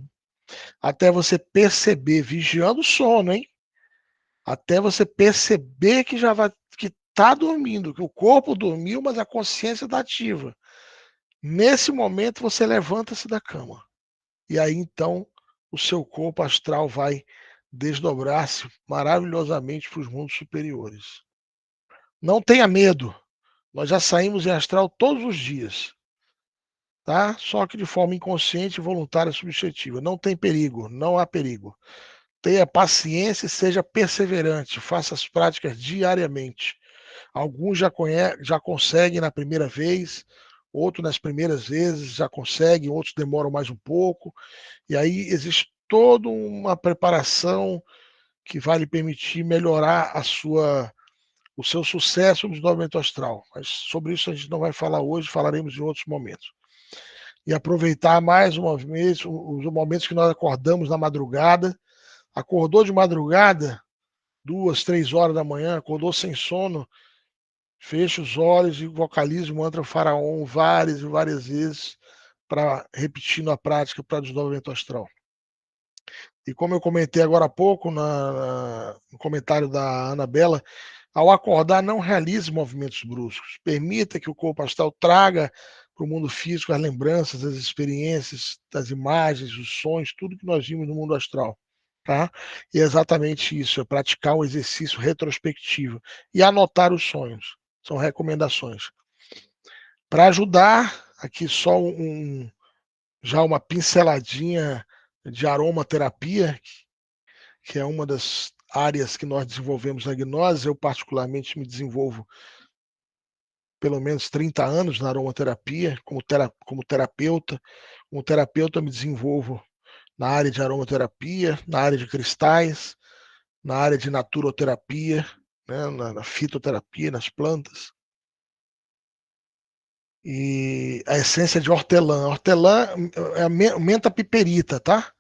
Até você perceber, vigiando o sono, hein? Até você perceber que já vai, que tá dormindo, que o corpo dormiu, mas a consciência está ativa. Nesse momento você levanta-se da cama. E aí então o seu corpo astral vai desdobrar-se maravilhosamente para os mundos superiores. Não tenha medo. Nós já saímos em astral todos os dias, tá? Só que de forma inconsciente, voluntária, subjetiva. Não tem perigo, não há perigo. Tenha paciência e seja perseverante. Faça as práticas diariamente. Alguns já conseguem na primeira vez, outros nas primeiras vezes já conseguem, outros demoram mais um pouco. E aí existe toda uma preparação que vai lhe permitir melhorar o seu sucesso no desdobramento astral. Mas sobre isso a gente não vai falar hoje, falaremos em outros momentos. E aproveitar mais uma vez os momentos que nós acordamos na madrugada. Acordou de madrugada, 2, 3 horas da manhã, acordou sem sono, feche os olhos e vocalize o mantra faraó várias e várias vezes, para repetindo a prática para desdobramento astral. E como eu comentei agora há pouco no comentário da Anabela, ao acordar, não realize movimentos bruscos. Permita que o corpo astral traga para o mundo físico as lembranças, as experiências, as imagens, os sonhos, tudo que nós vimos no mundo astral. Tá? E é exatamente isso, é praticar um exercício retrospectivo e anotar os sonhos. São recomendações. Para ajudar, aqui só já uma pinceladinha de aromaterapia, que é uma das áreas que nós desenvolvemos na gnose. Eu, particularmente, me desenvolvo pelo menos 30 anos na aromaterapia, como terapeuta. Como terapeuta, eu me desenvolvo na área de aromaterapia, na área de cristais, na área de naturoterapia, né, na fitoterapia, nas plantas. E a essência de hortelã. Hortelã é a menta piperita, tá?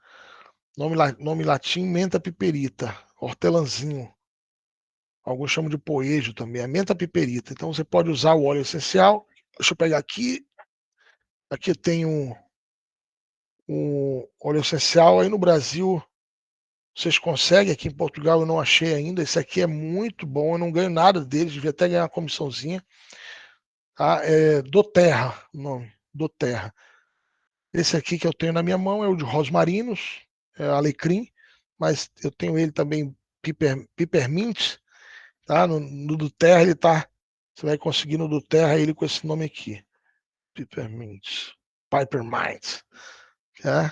Nome latim, menta piperita. Hortelãzinho. Alguns chamam de poejo também. A menta piperita. Então você pode usar o óleo essencial. Deixa eu pegar aqui. Aqui tem um óleo essencial. Aí no Brasil vocês conseguem. Aqui em Portugal eu não achei ainda. Esse aqui é muito bom. Eu não ganho nada dele. Devia até ganhar uma comissãozinha. Tá? É doTERRA o nome. doTERRA. Esse aqui que eu tenho na minha mão é o de rosmarinos, é alecrim, mas eu tenho ele também peppermint, tá? No do Terra ele tá, você vai conseguir no do Terra ele com esse nome aqui, peppermint, peppermint,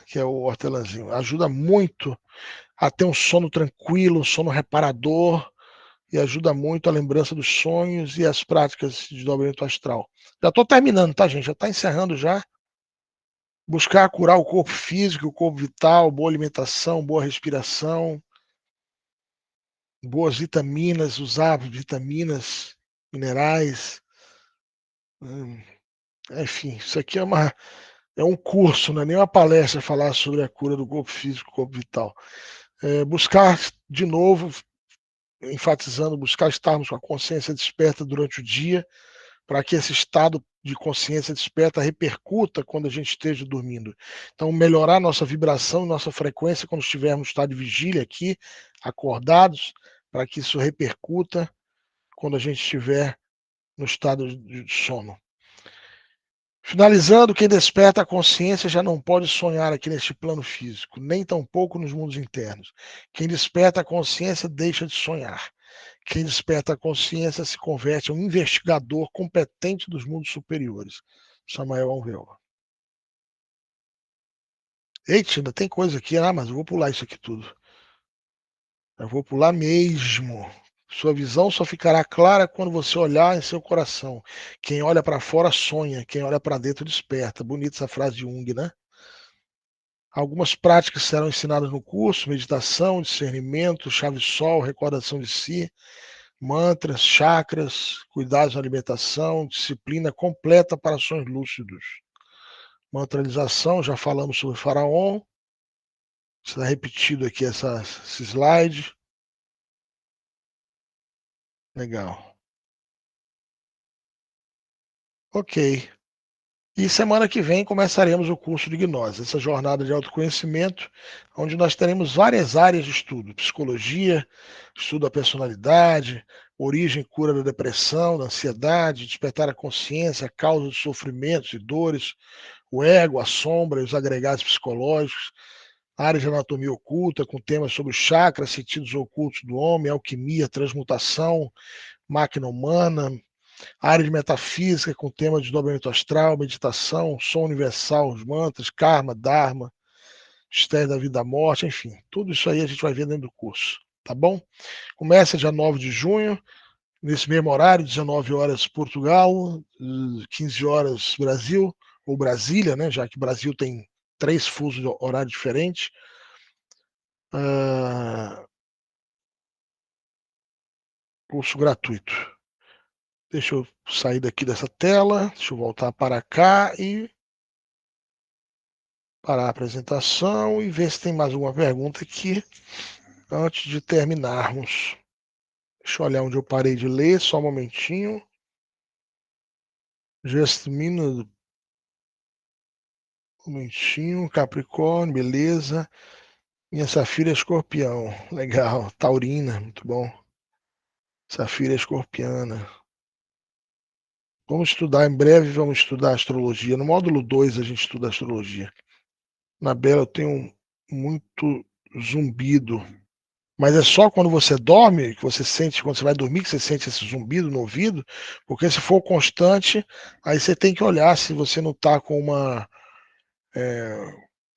que é o hortelãzinho. Ajuda muito a ter um sono tranquilo, um sono reparador, e ajuda muito a lembrança dos sonhos e as práticas de desdobramento astral. Já estou terminando, tá, gente? Já está encerrando já. Buscar curar o corpo físico, o corpo vital, boa alimentação, boa respiração, boas vitaminas, usar vitaminas, minerais. Enfim, isso aqui é um curso, não é nem uma palestra falar sobre a cura do corpo físico, corpo vital. Buscar, de novo, enfatizando, buscar estarmos com a consciência desperta durante o dia, para que esse estado de consciência desperta repercuta quando a gente esteja dormindo. Então, melhorar nossa vibração, nossa frequência quando estivermos no estado de vigília aqui, acordados, para que isso repercuta quando a gente estiver no estado de sono. Finalizando, quem desperta a consciência já não pode sonhar aqui neste plano físico, nem tampouco nos mundos internos. Quem desperta a consciência deixa de sonhar. Quem desperta a consciência se converte em um investigador competente dos mundos superiores. Samael Alvela. Eita, ainda tem coisa aqui, mas eu vou pular isso aqui tudo. Eu vou pular mesmo. Sua visão só ficará clara quando você olhar em seu coração. Quem olha para fora sonha, quem olha para dentro desperta. Bonita essa frase de Jung, né? Algumas práticas serão ensinadas no curso: meditação, discernimento, chave-sol, recordação de si, mantras, chakras, cuidados na alimentação, disciplina completa para sonhos lúcidos. Mantralização, já falamos sobre Faraó. Está repetido aqui esse slide. Legal. Ok. E semana que vem começaremos o curso de gnose, essa jornada de autoconhecimento, onde nós teremos várias áreas de estudo: psicologia, estudo da personalidade, origem e cura da depressão, da ansiedade, despertar a consciência, a causa dos sofrimentos e dores, o ego, a sombra e os agregados psicológicos, área de anatomia oculta, com temas sobre chakras, sentidos ocultos do homem, alquimia, transmutação, máquina humana, área de metafísica com tema de desdobramento astral, meditação, som universal, os mantras, karma, dharma, mistério da vida e da morte, enfim, tudo isso aí a gente vai ver dentro do curso, tá bom? Começa dia 9 de junho, nesse mesmo horário, 19 horas Portugal, 15 horas Brasil, ou Brasília, né, já que o Brasil tem 3 fusos de horário diferentes. Curso gratuito. Deixa eu sair daqui dessa tela, deixa eu voltar para cá e parar a apresentação e ver se tem mais alguma pergunta aqui antes de terminarmos. Deixa eu olhar onde eu parei de ler, só um momentinho. Just minute. Um momentinho, Capricórnio, beleza. Minha Safira é Escorpião, legal. Taurina, muito bom. Safira é Escorpiana. Vamos estudar em breve, vamos estudar astrologia. No módulo 2 a gente estuda astrologia. Na Bela eu tenho muito zumbido. Mas é só quando você dorme, que você sente, quando você vai dormir, que você sente esse zumbido no ouvido, porque se for constante, aí você tem que olhar se você não está com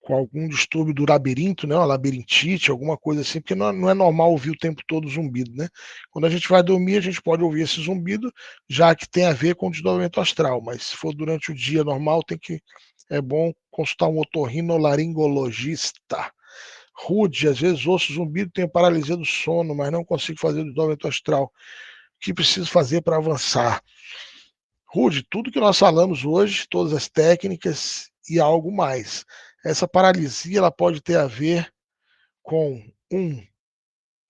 algum distúrbio do labirinto, né? Uma labirintite, alguma coisa assim, porque não é normal ouvir o tempo todo zumbido, né? Quando a gente vai dormir, a gente pode ouvir esse zumbido, já que tem a ver com o desdobramento astral, mas se for durante o dia normal, é bom consultar um otorrinolaringologista. Rude, às vezes ouço zumbido, tenho paralisia do sono, mas não consigo fazer o desdobramento astral. O que preciso fazer para avançar? Rude, tudo que nós falamos hoje, todas as técnicas e algo mais. Essa paralisia ela pode ter a ver com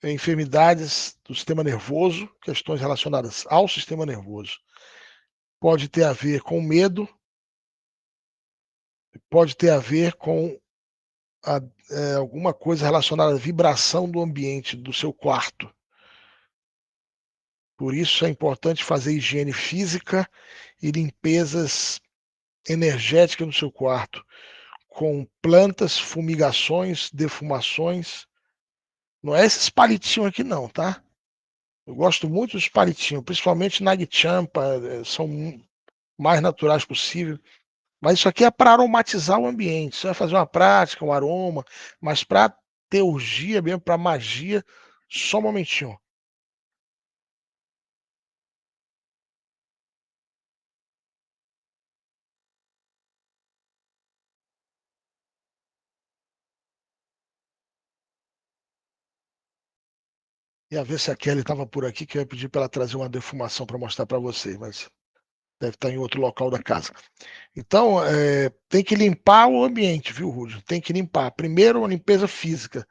enfermidades do sistema nervoso, questões relacionadas ao sistema nervoso. Pode ter a ver com medo, pode ter a ver com alguma coisa relacionada à vibração do ambiente do seu quarto. Por isso é importante fazer higiene física e limpezas energéticas no seu quarto, com plantas, fumigações, defumações. Não é esses palitinhos aqui não, tá? Eu gosto muito dos palitinhos, principalmente Nagchampa, são mais naturais possível. Mas isso aqui é para aromatizar o ambiente. Você vai fazer uma prática, um aroma, mas para teurgia mesmo, para magia, só um momentinho. Ia ver se a Kelly estava por aqui, que eu ia pedir para ela trazer uma defumação para mostrar para vocês, mas deve estar em outro local da casa. Então, tem que limpar o ambiente, viu, Rudy? Tem que limpar. Primeiro, uma limpeza física.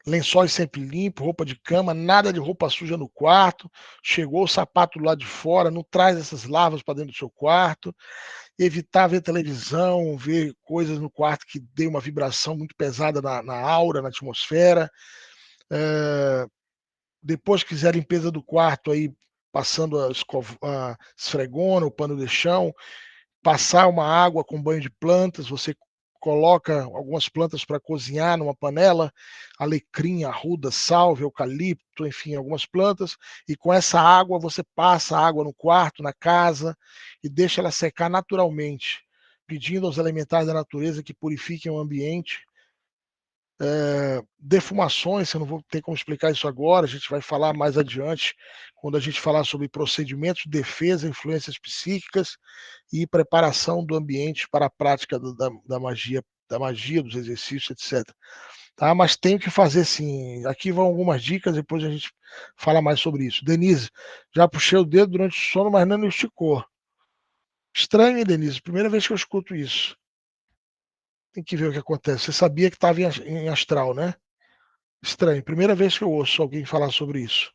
Lençóis sempre limpos, roupa de cama, nada de roupa suja no quarto. Chegou o sapato do lado de fora, não traz essas larvas para dentro do seu quarto. Evitar ver televisão, ver coisas no quarto que dê uma vibração muito pesada na aura, na atmosfera. Depois que fizer a limpeza do quarto, aí passando a esfregona, o pano de chão, passar uma água com banho de plantas, você coloca algumas plantas para cozinhar numa panela, alecrim, arruda, salve, eucalipto, enfim, algumas plantas, e com essa água você passa a água no quarto, na casa, e deixa ela secar naturalmente, pedindo aos elementares da natureza que purifiquem o ambiente. Defumações, eu não vou ter como explicar isso agora, a gente vai falar mais adiante, quando a gente falar sobre procedimentos de defesa, influências psíquicas e preparação do ambiente para a prática da magia, dos exercícios, etc. Tá? Mas tenho que fazer sim. Aqui vão algumas dicas, depois a gente fala mais sobre isso. Denise, já puxei o dedo durante o sono, mas não esticou. Estranho, hein, Denise? Primeira vez que eu escuto isso. Tem que ver o que acontece. Você sabia que estava em astral, né? Estranho. Primeira vez que eu ouço alguém falar sobre isso.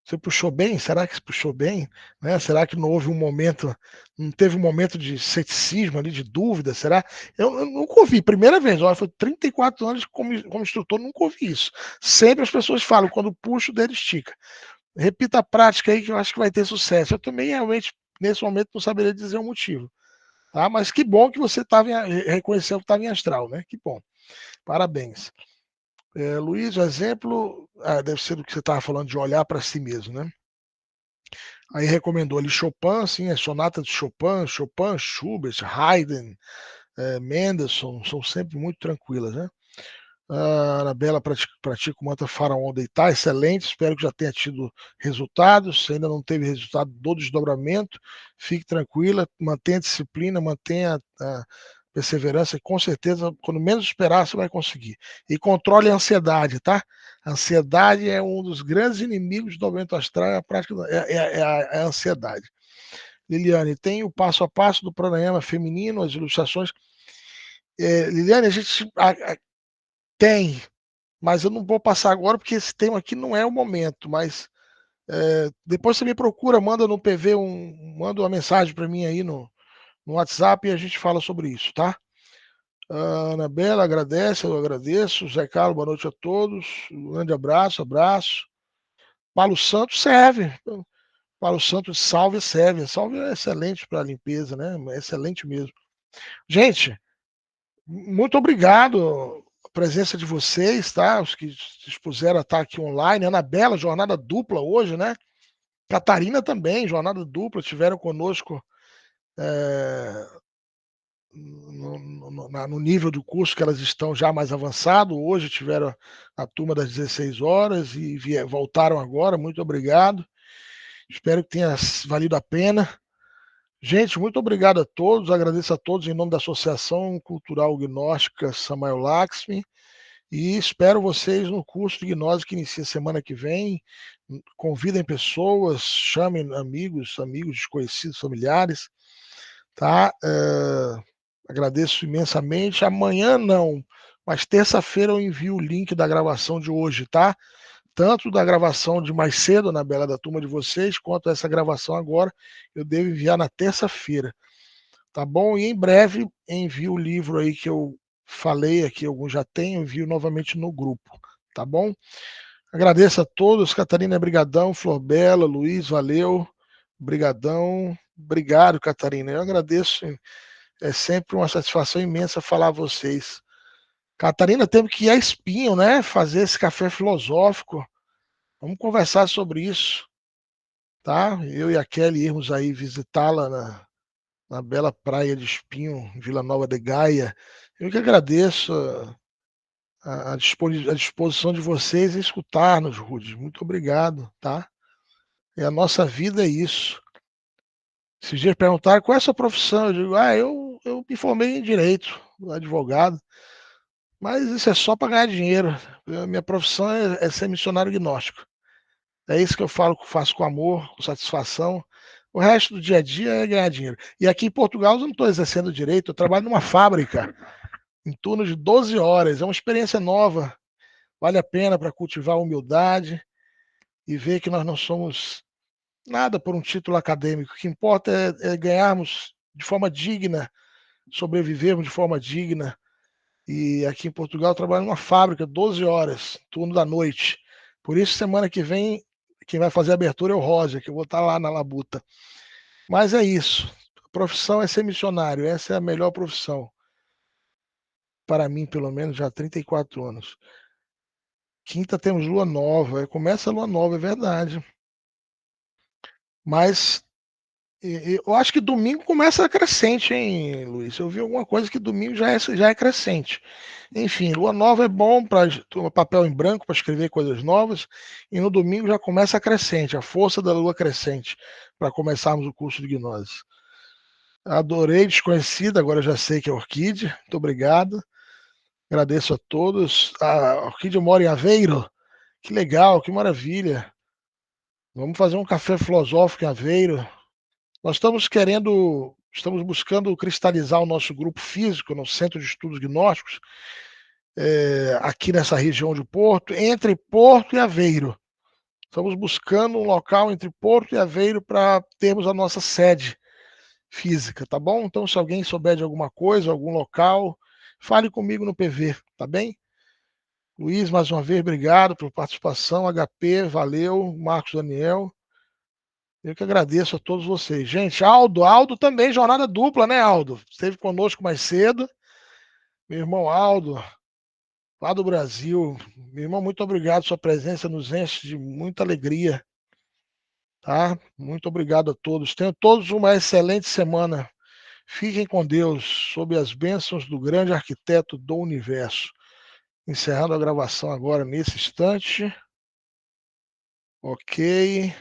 Você puxou bem? Será que você puxou bem? Né? Será que não houve um momento, não teve um momento de ceticismo ali, de dúvida? Será? Eu nunca ouvi. Primeira vez, olha, foi 34 anos como instrutor, nunca ouvi isso. Sempre as pessoas falam, quando puxa, o dedo estica. Repita a prática aí que eu acho que vai ter sucesso. Eu também realmente, nesse momento, não saberia dizer o motivo. Tá? Mas que bom que você reconheceu que estava em astral, né? Que bom. Parabéns. Luiz, o exemplo deve ser do que você estava falando de olhar para si mesmo, né? Aí recomendou ali Chopin, assim, sonata de Chopin, Schubert, Haydn, Mendelssohn, são sempre muito tranquilas, né? A Anabela pratica o mantra Faraó deitar, excelente, espero que já tenha tido resultados, se ainda não teve resultado do desdobramento, fique tranquila, mantenha a disciplina, mantenha a perseverança, e com certeza, quando menos esperar, você vai conseguir. E controle a ansiedade, tá? A ansiedade é um dos grandes inimigos do aumento astral, é a prática, é a ansiedade. Liliane, tem o passo a passo do pranayama feminino, as ilustrações. Liliane, a gente tem, mas eu não vou passar agora porque esse tema aqui não é o momento, mas depois você me procura, manda no PV, manda uma mensagem para mim aí no WhatsApp e a gente fala sobre isso, tá? A Anabela agradece, eu agradeço. Zé Carlos, boa noite a todos. Um grande abraço, abraço. Palo Santo serve. Palo Santo salve serve. Salve é excelente para limpeza, né? É excelente mesmo. Gente, muito obrigado a presença de vocês, tá? Os que se dispuseram a estar aqui online. Anabela, jornada dupla hoje, né? Catarina também, jornada dupla, tiveram conosco no nível do curso que elas estão já mais avançado. Hoje tiveram a turma das 16 horas e voltaram agora. Muito obrigado. Espero que tenha valido a pena. Gente, muito obrigado a todos. Agradeço a todos em nome da Associação Cultural Gnóstica Samael Laxmi. E espero vocês no curso de gnose que inicia semana que vem. Convidem pessoas, chamem amigos, desconhecidos, familiares, tá? Agradeço imensamente. Amanhã não, mas terça-feira eu envio o link da gravação de hoje, tá? Tanto da gravação de mais cedo na Bela da turma de vocês, quanto essa gravação agora, eu devo enviar na terça-feira, tá bom? E em breve envio o livro aí que eu falei aqui, alguns já têm, envio novamente no grupo, tá bom? Agradeço a todos, Catarina, brigadão, Flor Bela, Luiz, valeu, brigadão, obrigado, Catarina, eu agradeço, é sempre uma satisfação imensa falar a vocês. Catarina, temos que ir a Espinho, né? Fazer esse café filosófico. Vamos conversar sobre isso, tá? Eu e a Kelly irmos aí visitá-la na bela praia de Espinho, Vila Nova de Gaia. Eu que agradeço a disposição de vocês em escutar-nos, Rudes. Muito obrigado, tá? E a nossa vida é isso. Esses dias perguntaram qual é a sua profissão. Eu digo, eu me formei em Direito, advogado. Mas isso é só para ganhar dinheiro. A minha profissão é ser missionário gnóstico. É isso que eu faço com amor, com satisfação. O resto do dia a dia é ganhar dinheiro. E aqui em Portugal eu não estou exercendo direito, eu trabalho numa fábrica, em turno de 12 horas. É uma experiência nova, vale a pena para cultivar a humildade e ver que nós não somos nada por um título acadêmico. O que importa é ganharmos de forma digna, sobrevivermos de forma digna. E aqui em Portugal eu trabalho numa fábrica, 12 horas, turno da noite. Por isso, semana que vem, Quem vai fazer a abertura é o Roger, que eu vou estar lá na labuta. Mas é isso. A profissão é ser missionário. Essa é a melhor profissão. Para mim, pelo menos, já há 34 anos. Quinta temos lua nova. Começa a lua nova, é verdade. Mas eu acho que domingo começa a crescente, hein, Luiz? Eu vi alguma coisa que domingo já é crescente. Enfim, lua nova é bom para papel em branco para escrever coisas novas, e no domingo já começa a crescente, a força da lua crescente, para começarmos o curso de gnose. Adorei Desconhecida, agora já sei que é Orquídea. Muito obrigado. Agradeço a todos. A Orquídea mora em Aveiro. Que legal, que maravilha. Vamos fazer um café filosófico em Aveiro. Nós estamos buscando cristalizar o nosso grupo físico no Centro de Estudos Gnósticos, aqui nessa região de Porto, entre Porto e Aveiro. Estamos buscando um local entre Porto e Aveiro para termos a nossa sede física, tá bom? Então, se alguém souber de alguma coisa, algum local, fale comigo no PV, tá bem? Luiz, mais uma vez, obrigado pela participação. HP, valeu. Marcos Daniel. Eu que agradeço a todos vocês. Gente, Aldo também, jornada dupla, né, Aldo? Esteve conosco mais cedo. Meu irmão Aldo, lá do Brasil. Meu irmão, muito obrigado. Sua presença nos enche de muita alegria. Tá? Muito obrigado a todos. Tenham todos uma excelente semana. Fiquem com Deus, sob as bênçãos do grande arquiteto do universo. Encerrando a gravação agora nesse instante. Ok.